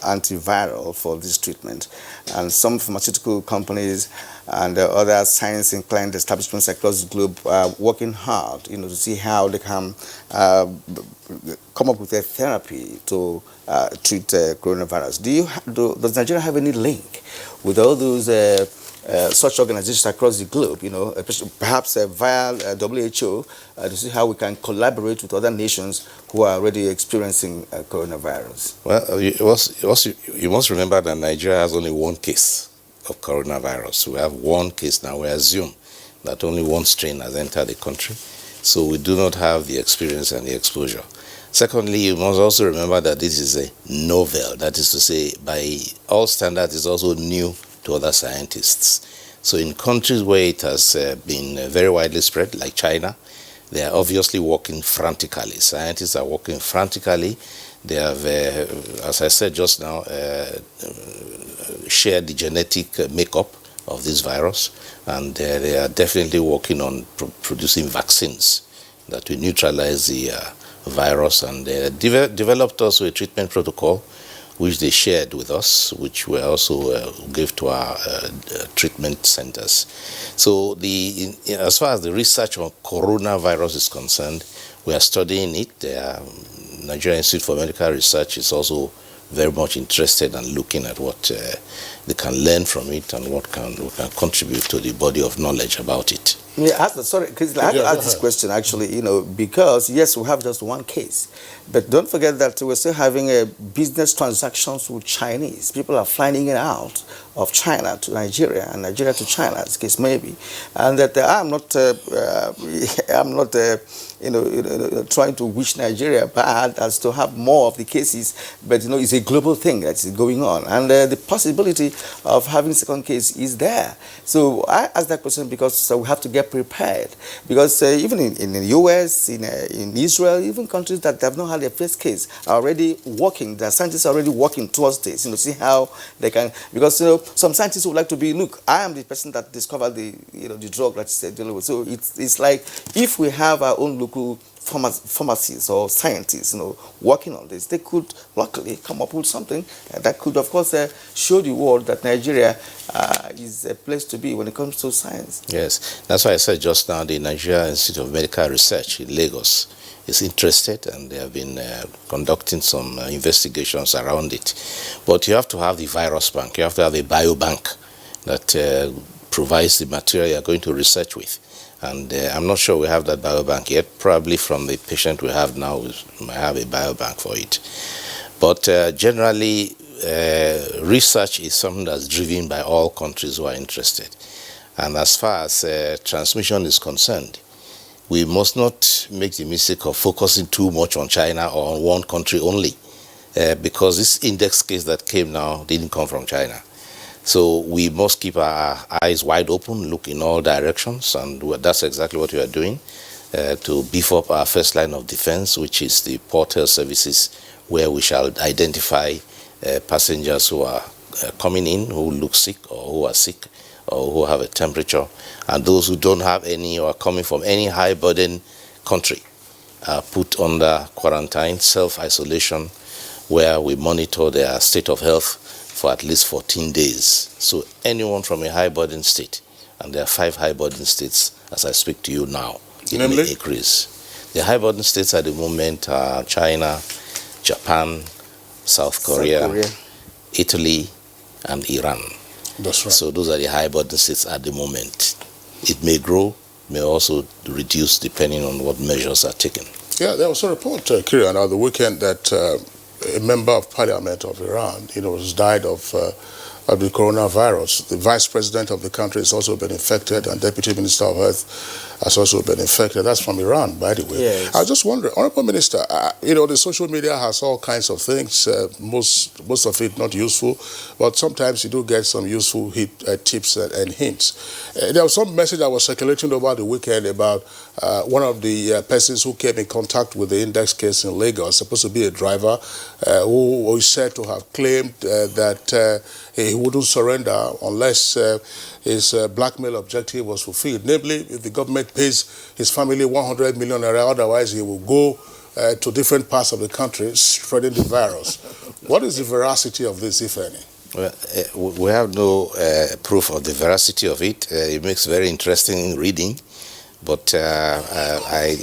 antiviral for this treatment, and some pharmaceutical companies and other science-inclined establishments across the globe are working hard, to see how they can come up with a therapy to treat coronavirus. Does Nigeria have any link with all those such organizations across the globe, perhaps via WHO, to see how we can collaborate with other nations who are already experiencing coronavirus? Well, you must remember that Nigeria has only one case of coronavirus. We have one case now. We assume that only one strain has entered the country, so we do not have the experience and the exposure. Secondly, you must also remember that this is a novel, that is to say, by all standards, it's also new to other scientists. So in countries where it has been very widely spread, like China, they are obviously working frantically. Scientists are working frantically They have, as I said just now, shared the genetic makeup of this virus, and they are definitely working on producing vaccines that will neutralize the virus, and they developed also a treatment protocol which they shared with us, which we also gave to our treatment centers. So as far as the research on coronavirus is concerned, we are studying it. The Nigerian Institute for Medical Research is also very much interested and looking at what they can learn from it and what can contribute to the body of knowledge about it. Yeah, sorry, Chris, I have to ask this question actually, because yes, we have just one case, but don't forget that we're still having business transactions with Chinese. People are flying in and out of China to Nigeria and Nigeria to China, as the case may be, and that I'm not trying to wish Nigeria bad as to have more of the cases, but it's a global thing that's going on, and the possibility of having a second case is there. So I ask that question because we have to get prepared, because even in the US, in Israel, even countries that have not had their first case are already working. The scientists are already working towards this, see how they can, because some scientists would like to be, look, I am the person that discovered the the drug that's dealing with. So it's like if we have our own local pharmacists or scientists, working on this, they could luckily come up with something that could, of course, show the world that Nigeria is a place to be when it comes to science. Yes, that's why I said just now the Nigerian Institute of Medical Research in Lagos is interested, and they have been conducting some investigations around it. But you have to have the virus bank, you have to have a biobank that provides the material you are going to research with. And I'm not sure we have that biobank yet. Probably from the patient we have now, we might have a biobank for it. But generally, research is something that's driven by all countries who are interested. And as far as transmission is concerned, we must not make the mistake of focusing too much on China or on one country only, because this index case that came now didn't come from China. So we must keep our eyes wide open, look in all directions, and that's exactly what we are doing to beef up our first line of defense, which is the port health services, where we shall identify passengers who are coming in, who look sick or who are sick or who have a temperature, and those who don't have any or are coming from any high burden country are put under quarantine, self-isolation, where we monitor their state of health for at least 14 days. So anyone from a high burden state, and there are 5 high burden states as I speak to you now, it may increase. The high burden states at the moment are China, Japan, South Korea, Italy, and Iran. That's right. So those are the high burden states at the moment. It may grow, may also reduce depending on what measures are taken. Yeah, there was a report, Kieran, on the weekend that a member of parliament of Iran, has died of the coronavirus. The vice president of the country has also been infected, and deputy minister of health has also been infected. That's from Iran, by the way. Yes. I just wonder, Honorable Minister, the social media has all kinds of things, most of it not useful, but sometimes you do get some useful tips and hints. There was some message that was circulating over the weekend about one of the persons who came in contact with the index case in Lagos, supposed to be a driver, who is said to have claimed that he wouldn't surrender unless his blackmail objective was fulfilled. Namely, if the government pays his family 100 million naira, otherwise he will go to different parts of the country spreading the virus. What is the veracity of this, if any? Well, we have no proof of the veracity of it. It makes very interesting reading. But I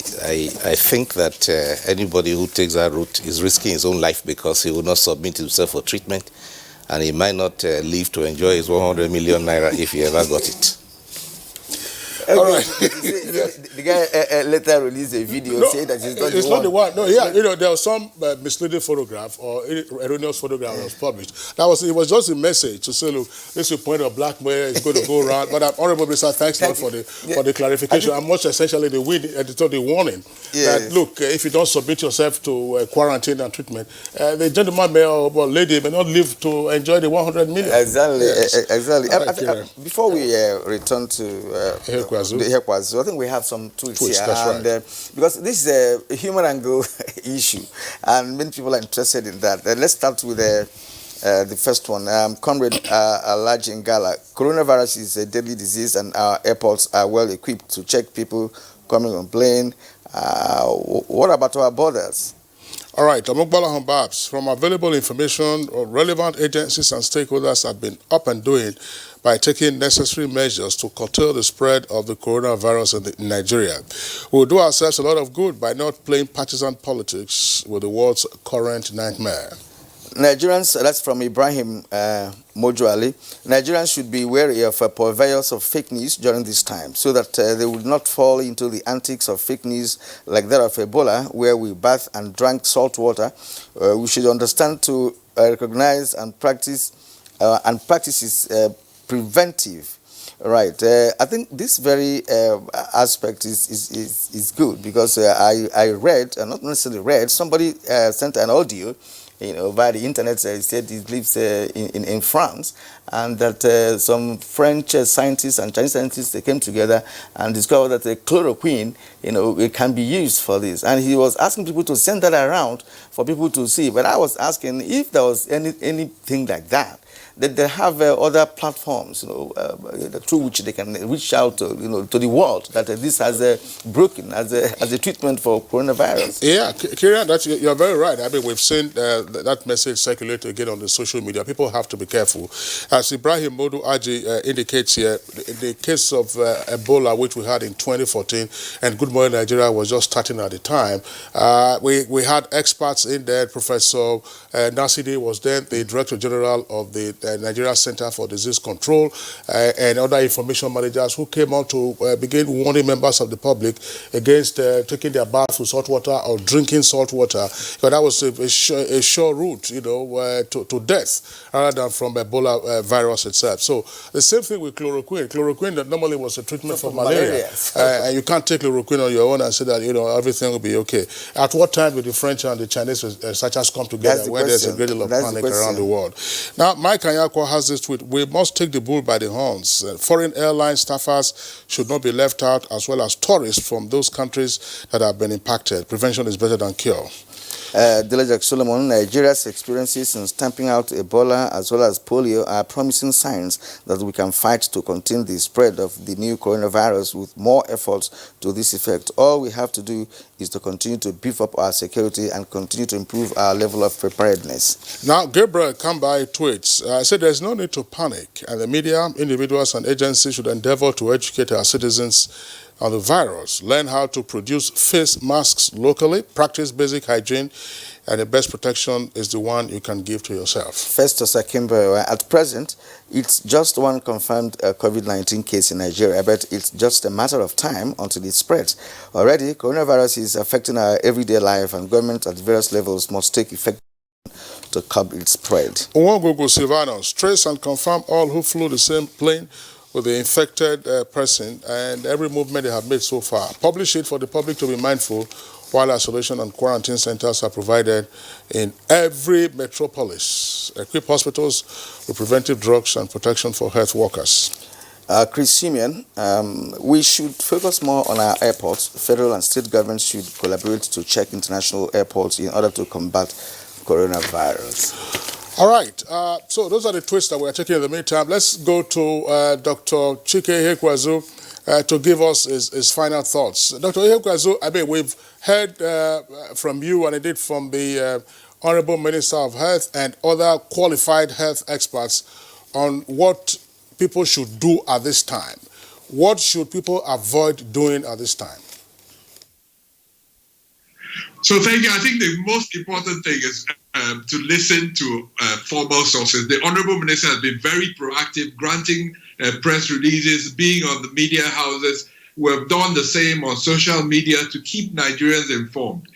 think that anybody who takes that route is risking his own life, because he will not submit himself for treatment, and he might not live to enjoy his 100 million naira if he ever got it. All right. The guy later released a video saying that it's not the one. No, yeah, there was some misleading photograph or erroneous photograph that was published. It was just a message to say, look, this is a point of blackmail, it's going to go around. But Honorable Minister, thanks a lot for the clarification. And much essentially the warning that, look, if you don't submit yourself to quarantine and treatment, the gentleman may or lady may not live to enjoy the 100 million. Exactly, yes. exactly. Right, Before we return to I think we have some tweets here. That's and, right. Because this is a human angle issue, and many people are interested in that. Let's start with the first one. Comrade Alhaji Ngala, coronavirus is a deadly disease, and our airports are well equipped to check people coming on plane. What about our borders? All right, Amugbala Hambabs, from available information, relevant agencies and stakeholders have been up and doing by taking necessary measures to curtail the spread of the coronavirus in Nigeria. We'll do ourselves a lot of good by not playing partisan politics with the world's current nightmare. Nigerians, that's from Ibrahim Mojuali, Nigerians should be wary of purveyors of fake news during this time so that they would not fall into the antics of fake news like that of Ebola, where we bathed and drank salt water. We should understand to recognize and practices preventive. Right. I think this very aspect is good because I read, not necessarily read, somebody sent an audio, via the internet. Said he lives in France, and that some French scientists and Chinese scientists, they came together and discovered that the chloroquine, it can be used for this. And he was asking people to send that around for people to see. But I was asking if there was anything like that they have other platforms, through which they can reach out to, to the world that this has broken as a treatment for coronavirus. Yeah, Kieran, you're very right. I mean, we've seen that message circulate again on the social media. People have to be careful. As Ibrahim Modu Aji indicates here, the case of Ebola, which we had in 2014, and Good Morning Nigeria was just starting at the time, we had experts in there. Professor Nasidi was then the Director General of the Nigeria Center for Disease Control, and other information managers who came out to begin warning members of the public against taking their bath with salt water or drinking salt water, because that was a sure route, to death rather than from Ebola virus itself. So the same thing with chloroquine. Chloroquine that normally was a treatment for malaria, and you can't take chloroquine on your own and say that everything will be okay. At what time did the French and the Chinese researchers come together when there's a great deal of panic around the world? Now, Mike Anyakwa has this tweet: we must take the bull by the horns. Foreign airline staffers should not be left out, as well as tourists from those countries that have been impacted. Prevention is better than cure. Delajak Solomon, Nigeria's experiences in stamping out Ebola as well as polio are promising signs that we can fight to contain the spread of the new coronavirus with more efforts to this effect. All we have to do is to continue to beef up our security and continue to improve our level of preparedness. Now, Gabriel Kambai tweets, I said there's no need to panic, and the media, individuals and agencies should endeavor to educate our citizens on the virus, learn how to produce face masks locally, practice basic hygiene, and the best protection is the one you can give to yourself. Festus Akimbo, at present, it's just one confirmed COVID-19 case in Nigeria, but it's just a matter of time until it spreads. Already, coronavirus is affecting our everyday life, and government at various levels must take effective to curb its spread. Google Silvanos, trace and confirm all who flew the same plane with the infected person and every movement they have made so far. Publish it for the public to be mindful while isolation and quarantine centers are provided in every metropolis. Equip hospitals with preventive drugs and protection for health workers. Chris Simeon, we should focus more on our airports. Federal and state governments should collaborate to check international airports in order to combat coronavirus. All right, so those are the tweets that we're taking in the meantime. Let's go to Dr. Chike Ihekwezu to give us his final thoughts. Dr. Ihekwezu, I mean, we've heard from you and indeed from the Honorable Minister of Health and other qualified health experts on what people should do at this time. What should people avoid doing at this time? So thank you. I think the most important thing is to listen to formal sources. The Honorable Minister has been very proactive, granting press releases, being on the media houses. We have done the same on social media to keep Nigerians informed.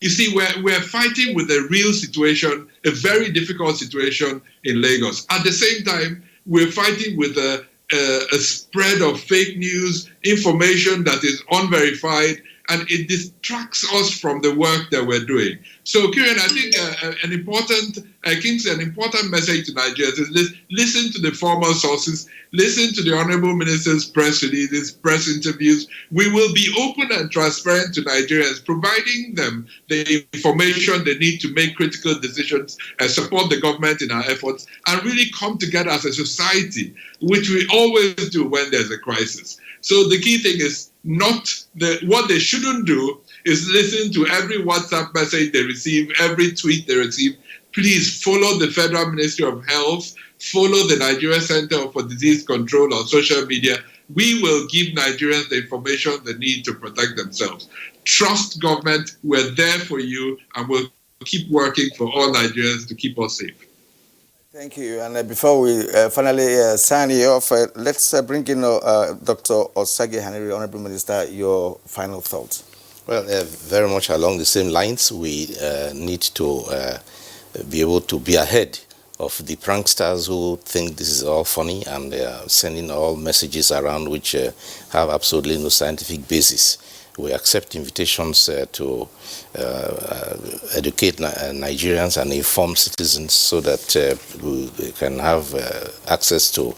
You see, we're fighting with a real situation, a very difficult situation in Lagos. At the same time, we're fighting with a spread of fake news, information that is unverified, and it distracts us from the work that we're doing. So, Kieran, I think an important message to Nigerians is listen to the formal sources, listen to the Honorable Minister's press releases, press interviews. We will be open and transparent to Nigerians, providing them the information they need to make critical decisions and support the government in our efforts, and really come together as a society, which we always do when there's a crisis. So the key thing is what they shouldn't do is listen to every WhatsApp message they receive, every tweet they receive. Please follow the Federal Ministry of Health, follow the Nigeria Center for Disease Control on social media. We will give Nigerians the information they need to protect themselves. Trust government. We're there for you, and we'll keep working for all Nigerians to keep us safe. Thank you. And before we finally sign you off, let's bring in Dr. Osage Hanere, Honorable Minister, your final thoughts. Well, very much along the same lines, we need to be able to be ahead of the pranksters who think this is all funny and sending all messages around which have absolutely no scientific basis. We accept invitations to educate Nigerians and inform citizens so that we can have access to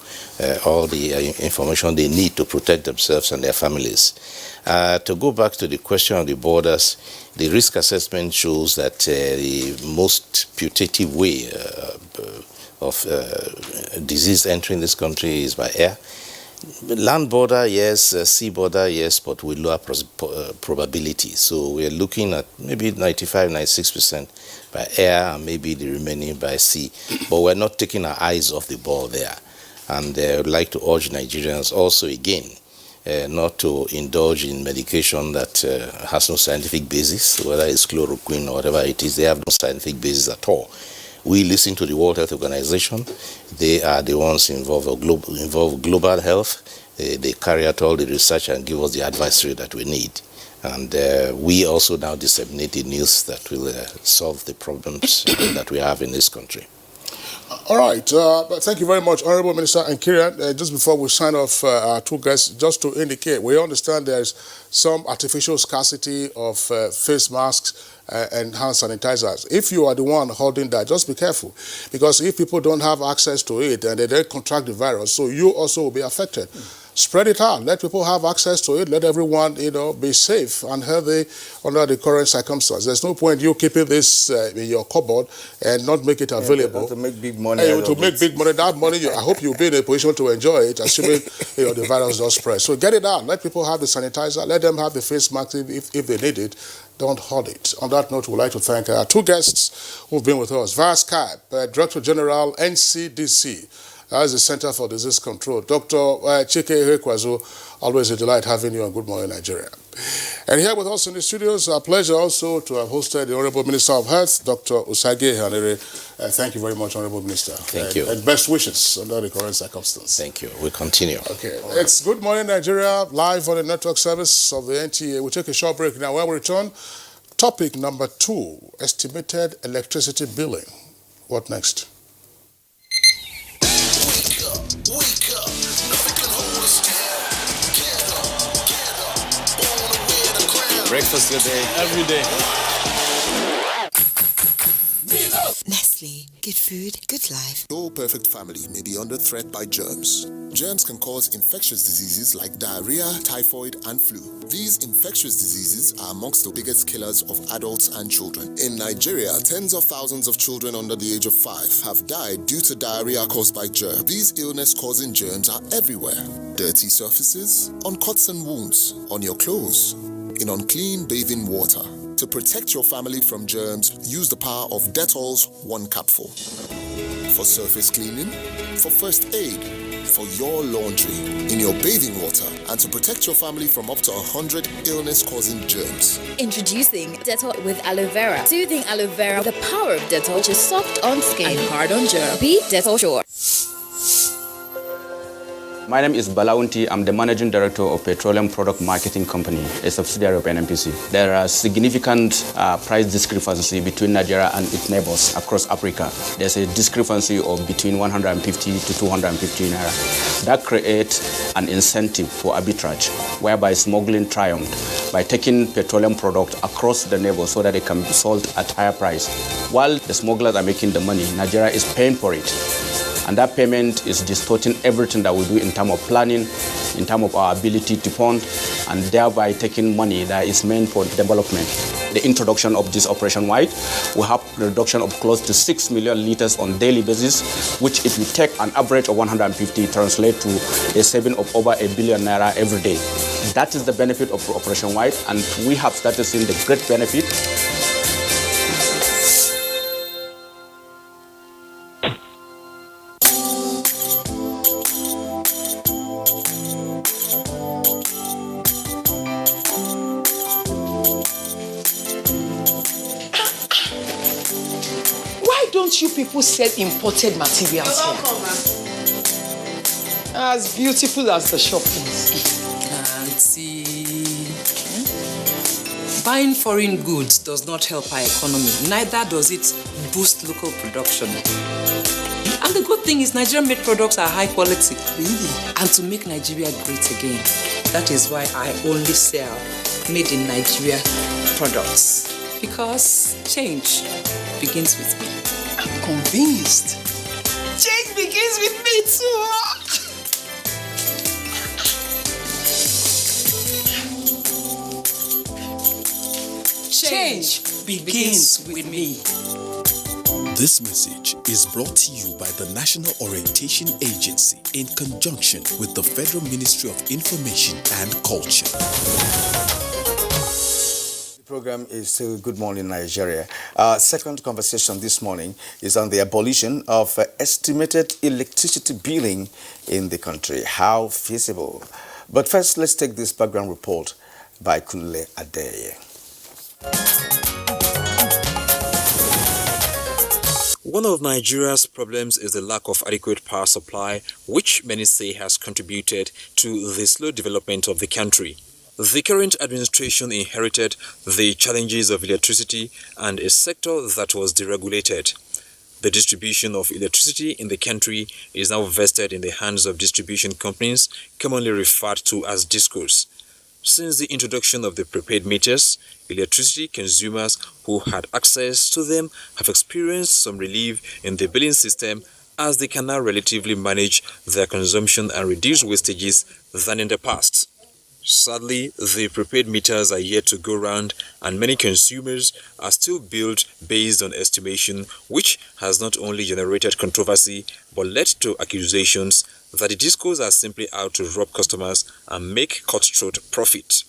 all the information they need to protect themselves and their families. To go back to the question of the borders, the risk assessment shows that the most putative way of disease entering this country is by air. Land border, yes. Sea border, yes, but with lower probability. So we're looking at maybe 95-96% by air and maybe the remaining by sea. But we're not taking our eyes off the ball there. And I would like to urge Nigerians also again not to indulge in medication that has no scientific basis, whether it's chloroquine or whatever it is. They have no scientific basis at all. We listen to the World Health Organization. They are the ones involved global health. They carry out all the research and give us the advisory that we need. And we also now disseminate the news that will solve the problems that we have in this country. All right. Thank you very much, Honorable Minister and Kieran. Just before we sign off our two guests, just to indicate, we understand there's some artificial scarcity of face masks and hand sanitizers. If you are the one holding that, just be careful, because if people don't have access to it and they don't contract the virus, so you also will be affected. Spread it out. Let people have access to it. Let everyone, be safe and healthy under the current circumstances. There's no point you keeping this in your cupboard and not make it available. To make big money. To make big money. That money, I hope you'll be in a position to enjoy it, assuming the virus does spread. So get it out. Let people have the sanitizer. Let them have the face mask if they need it. Don't hold it. On that note, we'd like to thank our two guests who've been with us via Skype, Director General, NCDC. As the Center for Disease Control, Dr. Chike Hekwazo, always a delight having you on Good Morning Nigeria. And here with us in the studios, our pleasure also to have hosted the Honorable Minister of Health, Dr. Osage Hanere. Thank you very much, Honorable Minister. Thank you. And best wishes under the current circumstances. Thank you. We continue. Okay. It's Good Morning Nigeria, live on the network service of the NTA. We'll take a short break now. When we return, topic number 2, estimated electricity billing. What next? Wake up, nothing can hold us down. Get up, born to wear the crown. Breakfast your day, every day. Nestle, good food, good life. No perfect family may be under threat by germs. Germs can cause infectious diseases like diarrhea, typhoid, and flu. These infectious diseases are amongst the biggest killers of adults and children. In Nigeria, tens of thousands of children under the age of 5 have died due to diarrhea caused by germs. These illness-causing germs are everywhere. Dirty surfaces, on cuts and wounds, on your clothes, in unclean bathing water. To protect your family from germs, use the power of Dettol's 1 capful. For surface cleaning, for first aid, for your laundry, in your bathing water, and to protect your family from up to 100 illness-causing germs. Introducing Dettol with aloe vera. Soothing aloe vera, the power of Dettol, which is soft on skin and hard on germs. Be Dettol Sure. My name is Balaunti. I'm the Managing Director of Petroleum Product Marketing Company, a subsidiary of NNPC. There are significant price discrepancy between Nigeria and its neighbors across Africa. There's a discrepancy of between 150 to 250 naira. That creates an incentive for arbitrage, whereby smuggling triumphed by taking petroleum product across the neighbors so that it can be sold at higher price. While the smugglers are making the money, Nigeria is paying for it. And that payment is distorting everything that we do in terms of planning, in terms of our ability to fund, and thereby taking money that is meant for development. The introduction of this Operation White will have a reduction of close to 6 million liters on daily basis, which if you take an average of 150, translate to a saving of over 1 billion naira every day. That is the benefit of Operation White, and we have started seeing the great benefit. You people sell imported materials here. As beautiful as the shop is. Auntie, buying foreign goods does not help our economy. Neither does it boost local production. And the good thing is Nigerian-made products are high quality. Really? And to make Nigeria great again, that is why I only sell made in Nigeria products. Because change begins with me. Convinced. Change begins with me too. Change begins with me. This message is brought to you by the National Orientation Agency in conjunction with the Federal Ministry of Information and Culture. Program is still Good Morning Nigeria. Our second conversation this morning is on the abolition of estimated electricity billing in the country. How feasible? But first, let's take this background report by Kunle Adeye. One of Nigeria's problems is the lack of adequate power supply, which many say has contributed to the slow development of the country. The current administration inherited the challenges of electricity and a sector that was deregulated. The distribution of electricity in the country is now vested in the hands of distribution companies, commonly referred to as DISCOs. Since the introduction of the prepaid meters, electricity consumers who had access to them have experienced some relief in the billing system, as they can now relatively manage their consumption and reduce wastages than in the past. Sadly, the prepaid meters are yet to go round, and many consumers are still billed based on estimation, which has not only generated controversy but led to accusations that the DISCOs are simply out to rob customers and make cutthroat profit.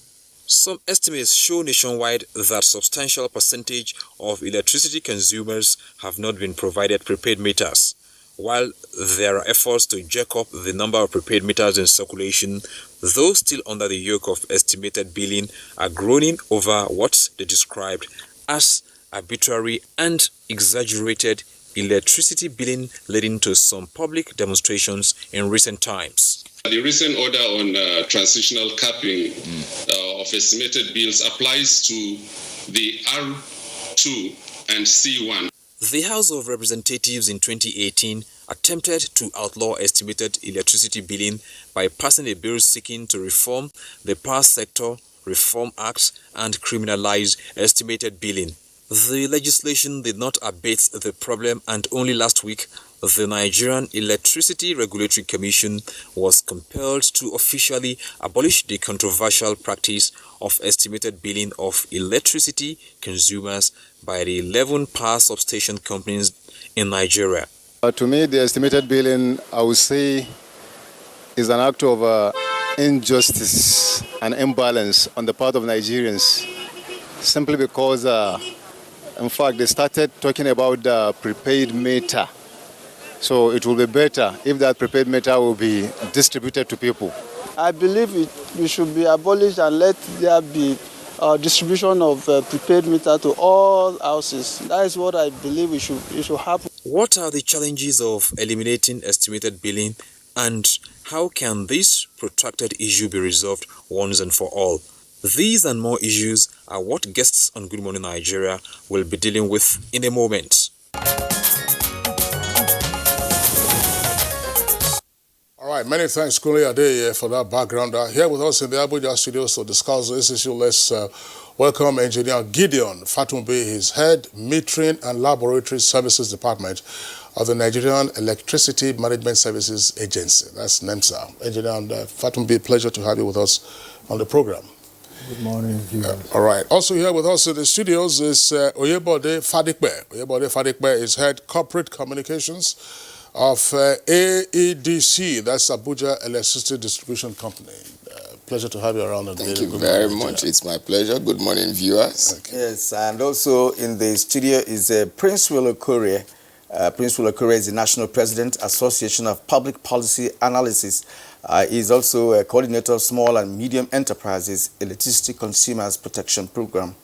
Some estimates show nationwide that substantial percentage of electricity consumers have not been provided prepaid meters. While there are efforts to jack up the number of prepaid meters in circulation, those still under the yoke of estimated billing are groaning over what they described as arbitrary and exaggerated electricity billing, leading to some public demonstrations in recent times. The recent order on transitional capping of estimated bills applies to the R2 and C1. The House of Representatives in 2018 attempted to outlaw estimated electricity billing by passing a bill seeking to reform the Power Sector Reform Act and criminalize estimated billing. The legislation did not abate the problem, and only last week, the Nigerian Electricity Regulatory Commission was compelled to officially abolish the controversial practice of estimated billing of electricity consumers by the 11 power substation companies in Nigeria. To me, the estimated billing, I would say, is an act of injustice and imbalance on the part of Nigerians, simply because, in fact, they started talking about the prepaid meter. So it will be better if that prepaid meter will be distributed to people. I believe it should be abolished and let there be distribution of prepaid meter to all houses. That is what I believe it should happen. What are the challenges of eliminating estimated billing And how can this protracted issue be resolved once and for all? These and more issues are what guests on Good Morning Nigeria will be dealing with in a moment. All right, many thanks, Kuli Ade, for that background. Here with us in the Abuja studios to discuss this issue, let's welcome Engineer Gideon Fatumbi, his head metering and laboratory services department of the Nigerian Electricity Management Services Agency. That's NEMSA. Engineer Fatumbi, pleasure to have you with us on the program. Good morning, viewers. All right. Also here with us in the studios is Oyebode Fadikbe. Oyebode Fadikbe is head corporate communications of AEDC, that's Abuja Electricity Distribution Company. Pleasure to have you around. Thank you very much. It's my pleasure. Good morning, viewers. Okay. Yes, and also in the studio is Prince Willow Korea. Prince Willow Korea is the National President, Association of Public Policy Analysis. He is also a coordinator of Small and Medium Enterprises Electricity Consumers Protection Program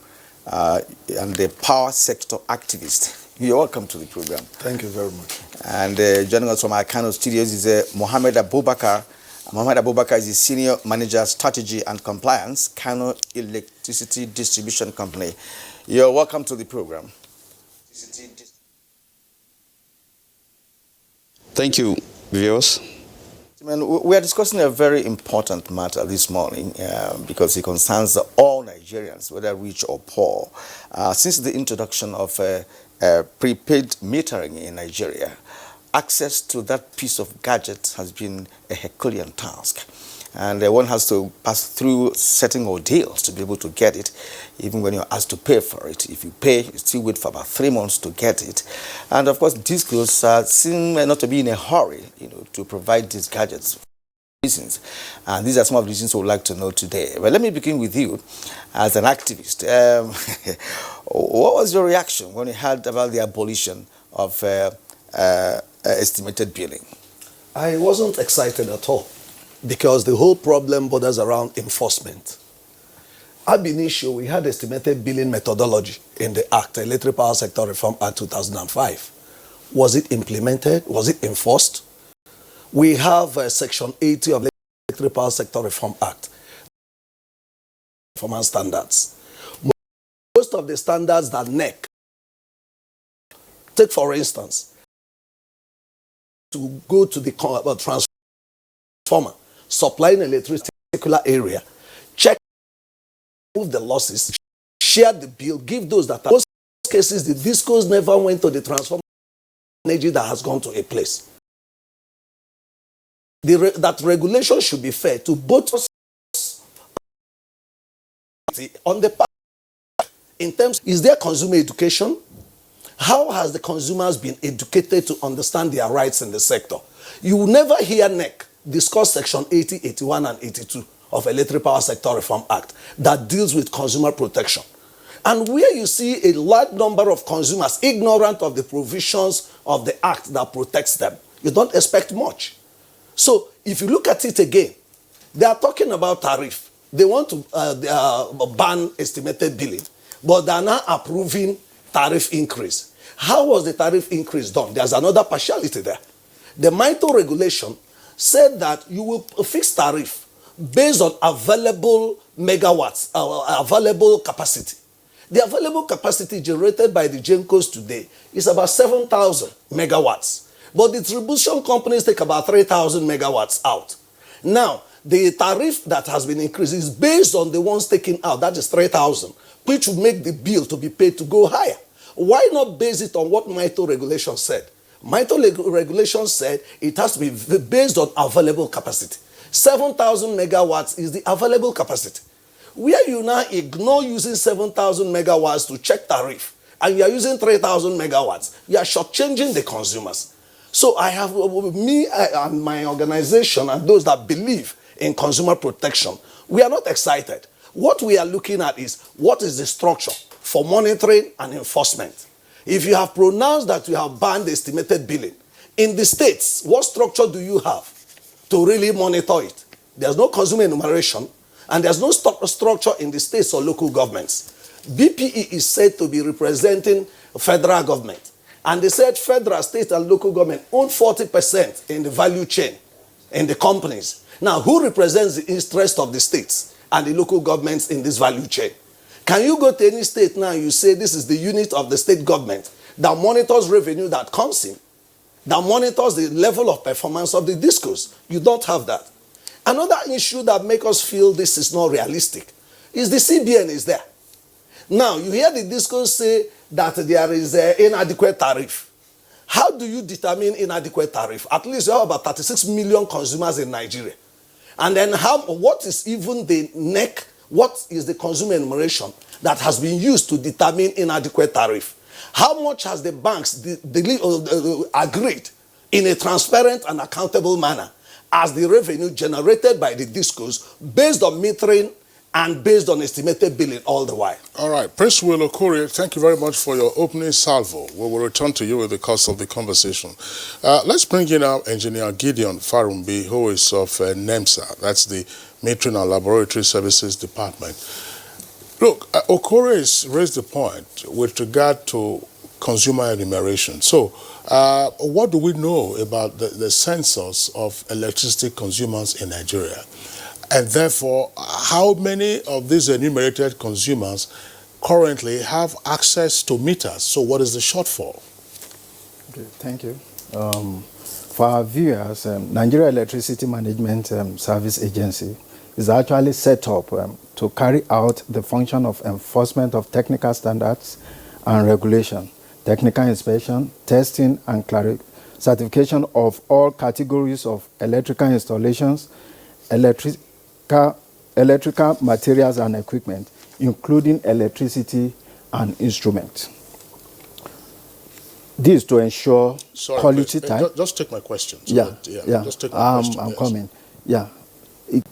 and the power sector activist. You're welcome to the program. Thank you very much. And joining us from our Kano studios is Mohammed Abubakar. Mohammed Abubakar is the Senior Manager, Strategy and Compliance, Kano Electricity Distribution Company. You're welcome to the program. Thank you, viewers. We are discussing a very important matter this morning because it concerns all Nigerians, whether rich or poor. Since the introduction of prepaid metering in Nigeria, access to that piece of gadget has been a Herculean task. And one has to pass through certain ordeals to be able to get it, even when you're asked to pay for it. If you pay, you still wait for about 3 months to get it. And of course, these girls seem not to be in a hurry, to provide these gadgets for reasons. And these are some of the reasons we would like to know today. But let me begin with you as an activist. What was your reaction when you heard about the abolition of estimated billing? I wasn't excited at all, because the whole problem borders around enforcement. Ab initio, we had estimated billing methodology in the Act, Electric Power Sector Reform Act 2005. Was it implemented? Was it enforced? We have Section 80 of the Electric Power Sector Reform Act, performance standards. Most of the standards that NEC, take for instance, to go to the transformer, supplying electricity in a particular area, check, move the losses, share the bill, give those that are. In most cases, the discos never went to the transformer energy that has gone to a place. That regulation should be fair to both on the part. In terms, is there consumer education? How has the consumers been educated to understand their rights in the sector? You will never hear NEC discuss Section 80, 81, and 82 of Electric Power Sector Reform Act that deals with consumer protection. And where you see a large number of consumers ignorant of the provisions of the Act that protects them, you don't expect much. So if you look at it again, they are talking about tariff. They want to ban estimated billing, but they are now approving tariff increase. How was the tariff increase done? There's another partiality there. The MITO regulation said that you will fix tariff based on available megawatts, available capacity. The available capacity generated by the GENCOs today is about 7,000 megawatts. But the distribution companies take about 3,000 megawatts out. Now, the tariff that has been increased is based on the ones taken out, that is 3,000, which will make the bill to be paid to go higher. Why not base it on what MITO regulation said? MITO regulation said it has to be based on available capacity. 7,000 megawatts is the available capacity. Where you now ignore using 7,000 megawatts to check tariff, and you are using 3,000 megawatts, you are shortchanging the consumers. So I have, me and my organization and those that believe in consumer protection, we are not excited. What we are looking at is, what is the structure for monitoring and enforcement? If you have pronounced that you have banned estimated billing, in the states, what structure do you have to really monitor it? There's no consumer enumeration, and there's no structure in the states or local governments. BPE is said to be representing federal government. And they said federal, state, and local government own 40% in the value chain in the companies. Now, who represents the interest of the states and the local governments in this value chain? Can you go to any state now, you say this is the unit of the state government that monitors revenue that comes in, that monitors the level of performance of the discos? You don't have that. Another issue that makes us feel this is not realistic is the CBN is there. Now, you hear the discos say that there is an inadequate tariff. How do you determine inadequate tariff? At least you have about 36 million consumers in Nigeria. And then what is even the NEC, what is the consumer enumeration that has been used to determine inadequate tariff? How much has the banks agreed in a transparent and accountable manner as the revenue generated by the discos based on metering and based on estimated billing all the while? All right, Prince Will Okorie, thank you very much for your opening salvo. We will return to you in the course of the conversation. Let's bring in our engineer Gideon Farumbi, who is of NEMSA, that's the Metering and Laboratory Services Department. Look, Okorie has raised the point with regard to consumer enumeration. So, what do we know about the census of electricity consumers in Nigeria? And therefore, how many of these enumerated consumers currently have access to meters? So what is the shortfall? Okay, thank you. For our viewers, Nigeria Electricity Management Service Agency is actually set up to carry out the function of enforcement of technical standards and regulation, technical inspection, testing, and certification of all categories of electrical installations, electrical materials and equipment, including electricity and instruments. This to ensure quality time. Just take my question. So Yeah. Just take my question. I'm coming. Yeah.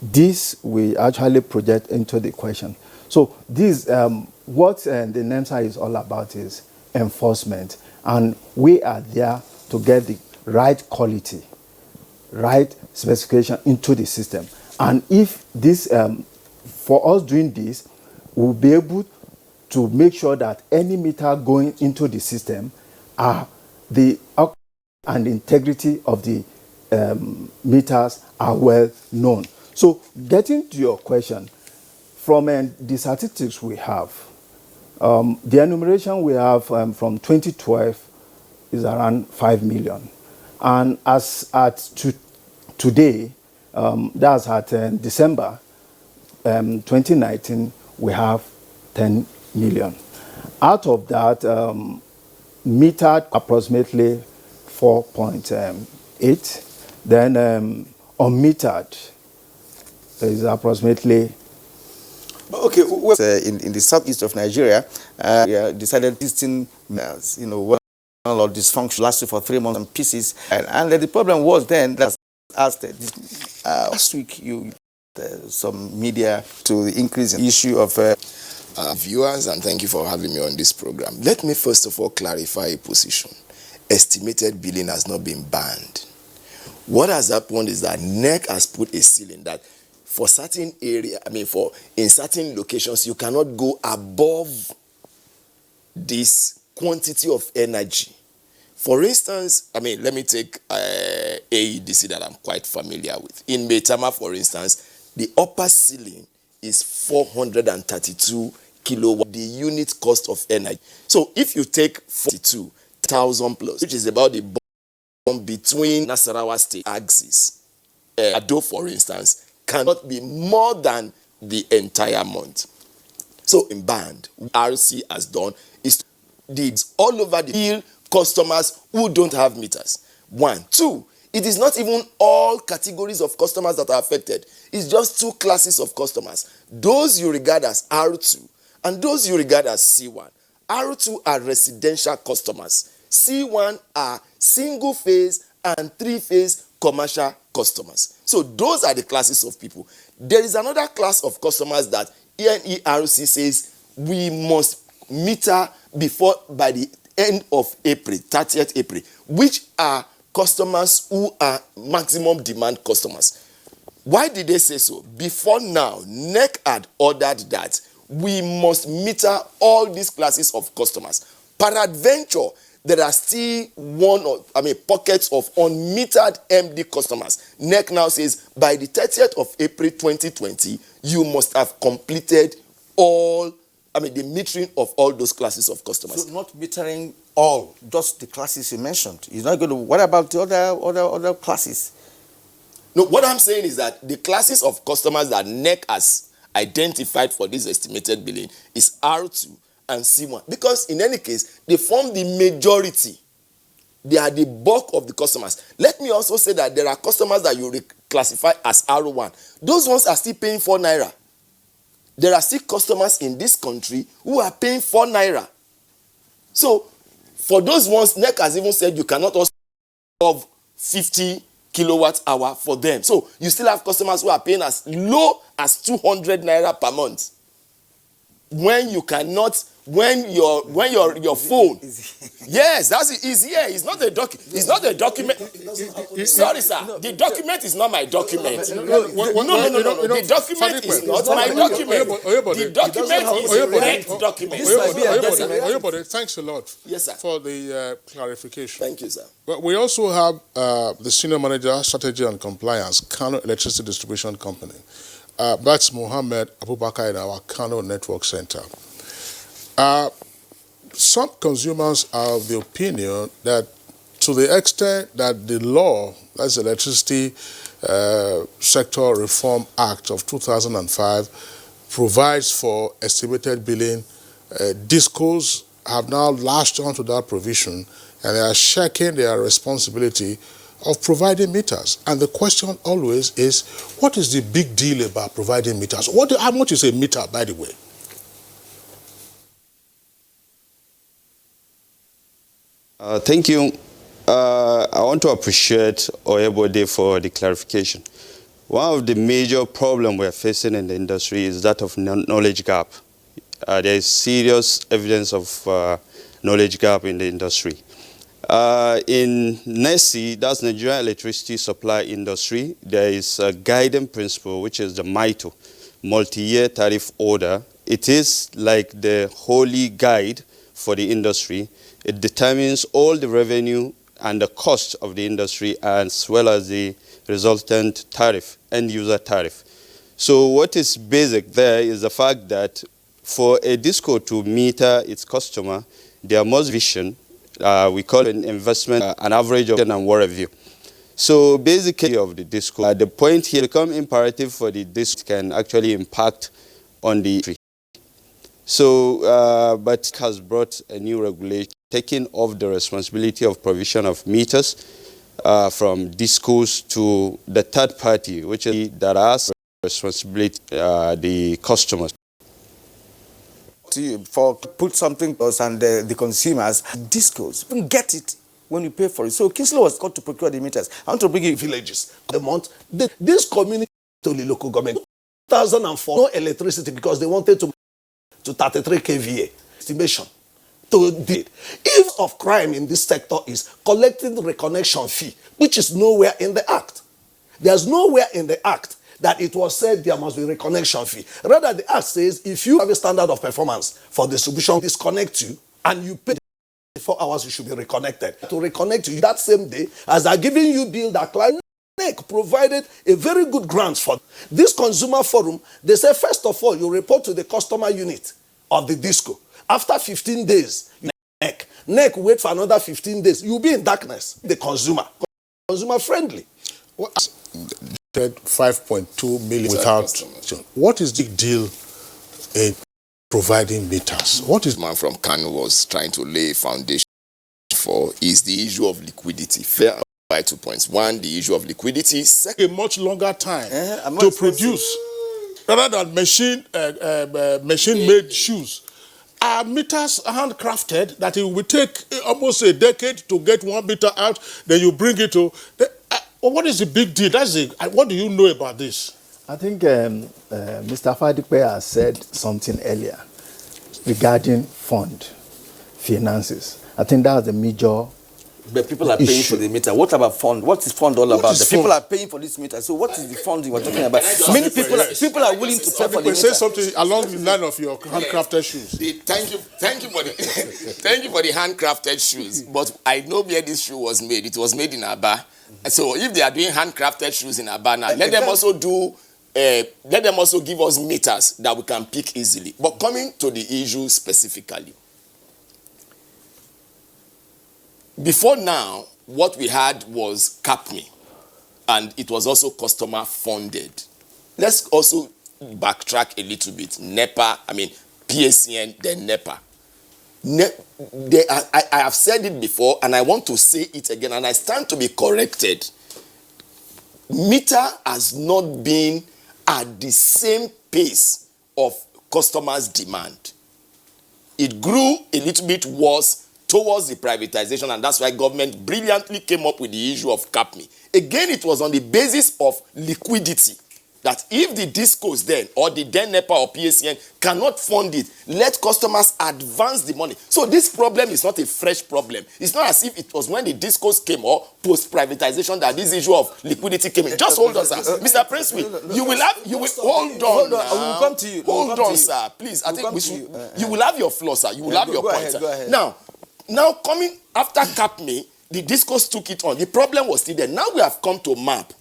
This we actually project into the question. So this, what the NEMSA is all about is enforcement. And we are there to get the right quality, right specification into the system. And if this, for us doing this, we'll be able to make sure that any meter going into the system are the and integrity of the meters are well known. So getting to your question, from the statistics we have, the enumeration we have from 2012 is around 5 million. And as at today, that's at December 2019, we have 10 million. Out of that, metered approximately 4.8. Then unmetered is approximately. Okay, in the southeast of Nigeria, decided 16 one of dysfunction lasted for 3 months in pieces, and the problem was then that asked last week some media to the increase in issue of viewers, and thank you for having me on this program. Let me first of all clarify a position. Estimated billing has not been banned. What has happened is that NEC has put a ceiling that for certain area, in certain locations, you cannot go above this quantity of energy. For instance, let me take AEDC that I'm quite familiar with. In Metama, for instance, the upper ceiling is 432 kilowatt, the unit cost of energy. So if you take 42,000 plus, which is about the bond between Nasarawa State axis, Ado, for instance, cannot be more than the entire month. So in band, RC has done is deeds all over the field customers who don't have meters. 1. 2, it is not even all categories of customers that are affected. It's just 2 classes of customers. Those you regard as R2 and those you regard as C1. R2 are residential customers. C1 are single phase and 3-phase commercial customers. So those are the classes of people. There is another class of customers that NERC says we must meter by the end of April, 30th April, which are customers who are maximum demand customers. Why did they say so? Before now, NEC had ordered that we must meter all these classes of customers. Peradventure, there are still pockets of unmetered MD customers. NEC now says by the 30th of April 2020, you must have completed all, the metering of all those classes of customers. So not metering all, just the classes you mentioned. You're not going to, what about the other classes? No, what I'm saying is that the classes of customers that NEC has identified for this estimated billing is R2 and C1. Because in any case, they form the majority. They are the bulk of the customers. Let me also say that there are customers that you classify as R1. Those ones are still paying 4 naira. There are still customers in this country who are paying 4 naira. So, for those ones, NEC has even said you cannot also have 50 kilowatt hour for them. So you still have customers who are paying as low as 200 naira per month. When you cannot, when your phone, yes, that's it. Is here. It's not a It's not a document. Sorry, sir. The document is not my document. No. The document is not my document. The document is a correct document. Thanks a lot. Yes, sir. For the clarification. Thank you, sir. But we also have the Senior Manager, Strategy and Compliance, Kano Electricity Distribution Company. That's Mohammed Abubakar in our Kano Network Center. Some consumers are of the opinion that to the extent that the law, that's the Electricity Sector Reform Act of 2005, provides for estimated billing, DISCOs have now latched onto that provision and they are shirking their responsibility of providing meters. And the question always is, what is the big deal about providing meters? How much is a meter, by the way? Thank you. I want to appreciate Oyebode for the clarification. One of the major problems we are facing in the industry is that of knowledge gap. There is serious evidence of knowledge gap in the industry. In NESI, that's Nigerian Electricity Supply Industry, there is a guiding principle, which is the MITO, Multi-Year Tariff Order. It is like the holy guide for the industry. It determines all the revenue and the cost of the industry as well as the resultant tariff, end-user tariff. So what is basic there is the fact that for a DISCO to meter its customer, there must be vision. We call it an investment, an average of and war review. So basically of the DISCO, the point here become imperative for the DISCO can actually impact on the industry. So, but it has brought a new regulation taking off the responsibility of provision of meters from DISCOs to the third party, which is that has responsibility the customers. For put something to us and the consumers, DISCOs, you get it when you pay for it. So Kingslow was got to procure the meters. I want to bring you villages. The month, this community told the local government 2004 no electricity because they wanted to 33 kVA estimation. To the if of crime in this sector is collecting the reconnection fee, which is nowhere in the act. There's nowhere in the act that it was said there must be reconnection fee. Rather, the act says if you have a standard of performance for distribution, disconnect you and you pay 4 hours, you should be reconnected. To reconnect you that same day, as they're giving you bill, that client provided a very good grant for this consumer forum. They say, first of all, you report to the customer unit of the DISCO. After 15 days, NEC wait for another 15 days. You'll be in darkness. The consumer friendly. What? 5.2 million without. What is the deal in providing meters? What is man from Kano was trying to lay foundation for is the issue of liquidity. Fair by 2 points. One, the issue of liquidity. Second, a much longer time to produce rather than machine-made shoes. Are meters handcrafted that it will take almost a decade to get 1 meter out, then you bring it to... what is the big deal? What do you know about this? I think Mr. Fadipe has said something earlier regarding finances. I think that's the major But people are paying for the meter. What about fund? What is fund all about? The people are paying for this meter. So what is the fund you were talking about? Many people are willing to pay for the meter. Say something along the line of your handcrafted shoes. Thank you for the thank you for the handcrafted shoes. But I know where this shoe was made. It was made in Aba. So if they are doing handcrafted shoes in Aba now, let them also do. Let them also give us meters that we can pick easily. But coming to the issue specifically, before now, what we had was CAPME, and it was also customer funded. Let's also backtrack a little bit. NEPA, PACN, then NEPA. I have said it before, and I want to say it again, and I stand to be corrected. Meter has not been at the same pace of customers' demand. It grew a little bit worse towards the privatization, and that's why government brilliantly came up with the issue of CAPME. Again, it was on the basis of liquidity, that if the discos then, or the then NEPA or PACN cannot fund it, let customers advance the money. So this problem is not a fresh problem. It's not as if it was when the discos came or post-privatization that this issue of liquidity came in. Just hold on, sir. Mr. Prince, you will hold on. We will come to you. Hold on, sir. Please, I think you will have your floor, sir. You will have your point, sir. Go ahead. Now coming after CAPME, the discos took it on. The problem was still there. Now we have come to MAP,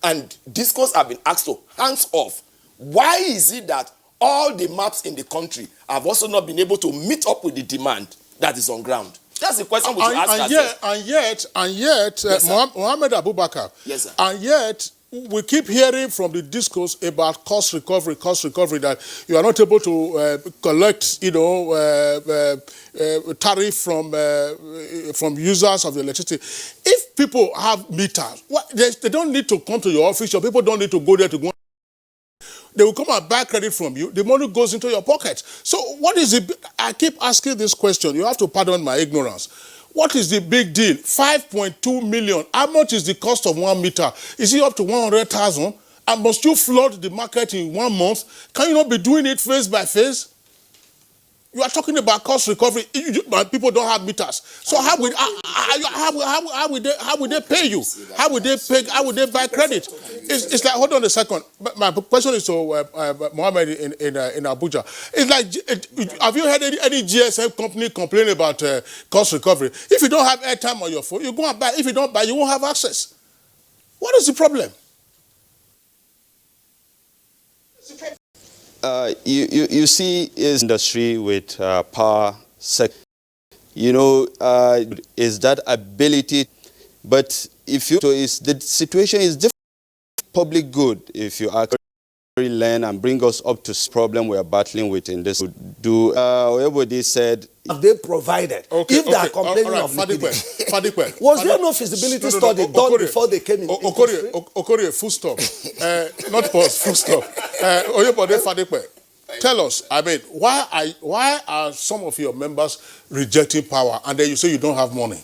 and discos have been asked to hands off. Why is it that all the maps in the country have also not been able to meet up with the demand that is on ground? That's the question we should ask ourselves. And yet, yes, Mohammed Abubakar. Yes, sir. And yet, we keep hearing from the discourse about cost recovery, that you are not able to collect, tariff from users of the electricity. If people have meters, they don't need to come to your office. Your people don't need to go there to go. They will come and buy credit from you. The money goes into your pocket. So what is it? I keep asking this question. You have to pardon my ignorance. What is the big deal? 5.2 million. How much is the cost of 1 meter? Is it up to 100,000? And must you flood the market in 1 month? Can you not be doing it phase by phase? You are talking about cost recovery, but people don't have meters. So how would they pay you? How would they buy credit? It's like, hold on a second. My question is to Mohammed in Abuja. It's like, have you heard any GSM company complain about cost recovery? If you don't have airtime on your phone, you go and buy. If you don't buy, you won't have access. What is the problem? You see, is industry with power sector, is that ability, but if you, so is the situation is different. Public good, if you actually learn and bring us up to problem we are battling with in this, everybody said. They provided. If they are complaining of liquidity. Was there no feasibility study done before they came in? Okorie, full stop. Not pause, full stop. Oyebode Fadikwe, tell us, why are some of your members rejecting power and then you say you don't have money?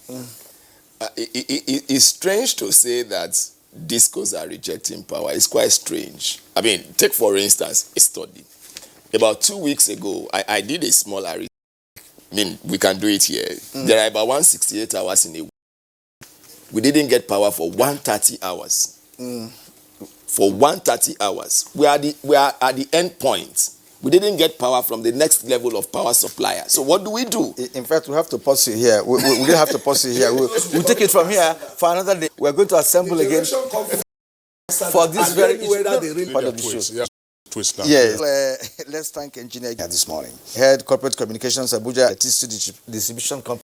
It's strange to say that discos are rejecting power. It's quite strange. Take for instance a study. About 2 weeks ago, I did a small research. We can do it here. There are about 168 hours in a week. We didn't get power for 130 hours. For 130 hours. We are at the end point. We didn't get power from the next level of power supplier. So what do we do? In fact, we have to pause it here. We don't have to pause it here. We'll take it from here for another day. We're going to assemble again for this very part of the show. Yes. Let's thank engineer this morning. Head Corporate Communications Abuja Electricity Distribution Company.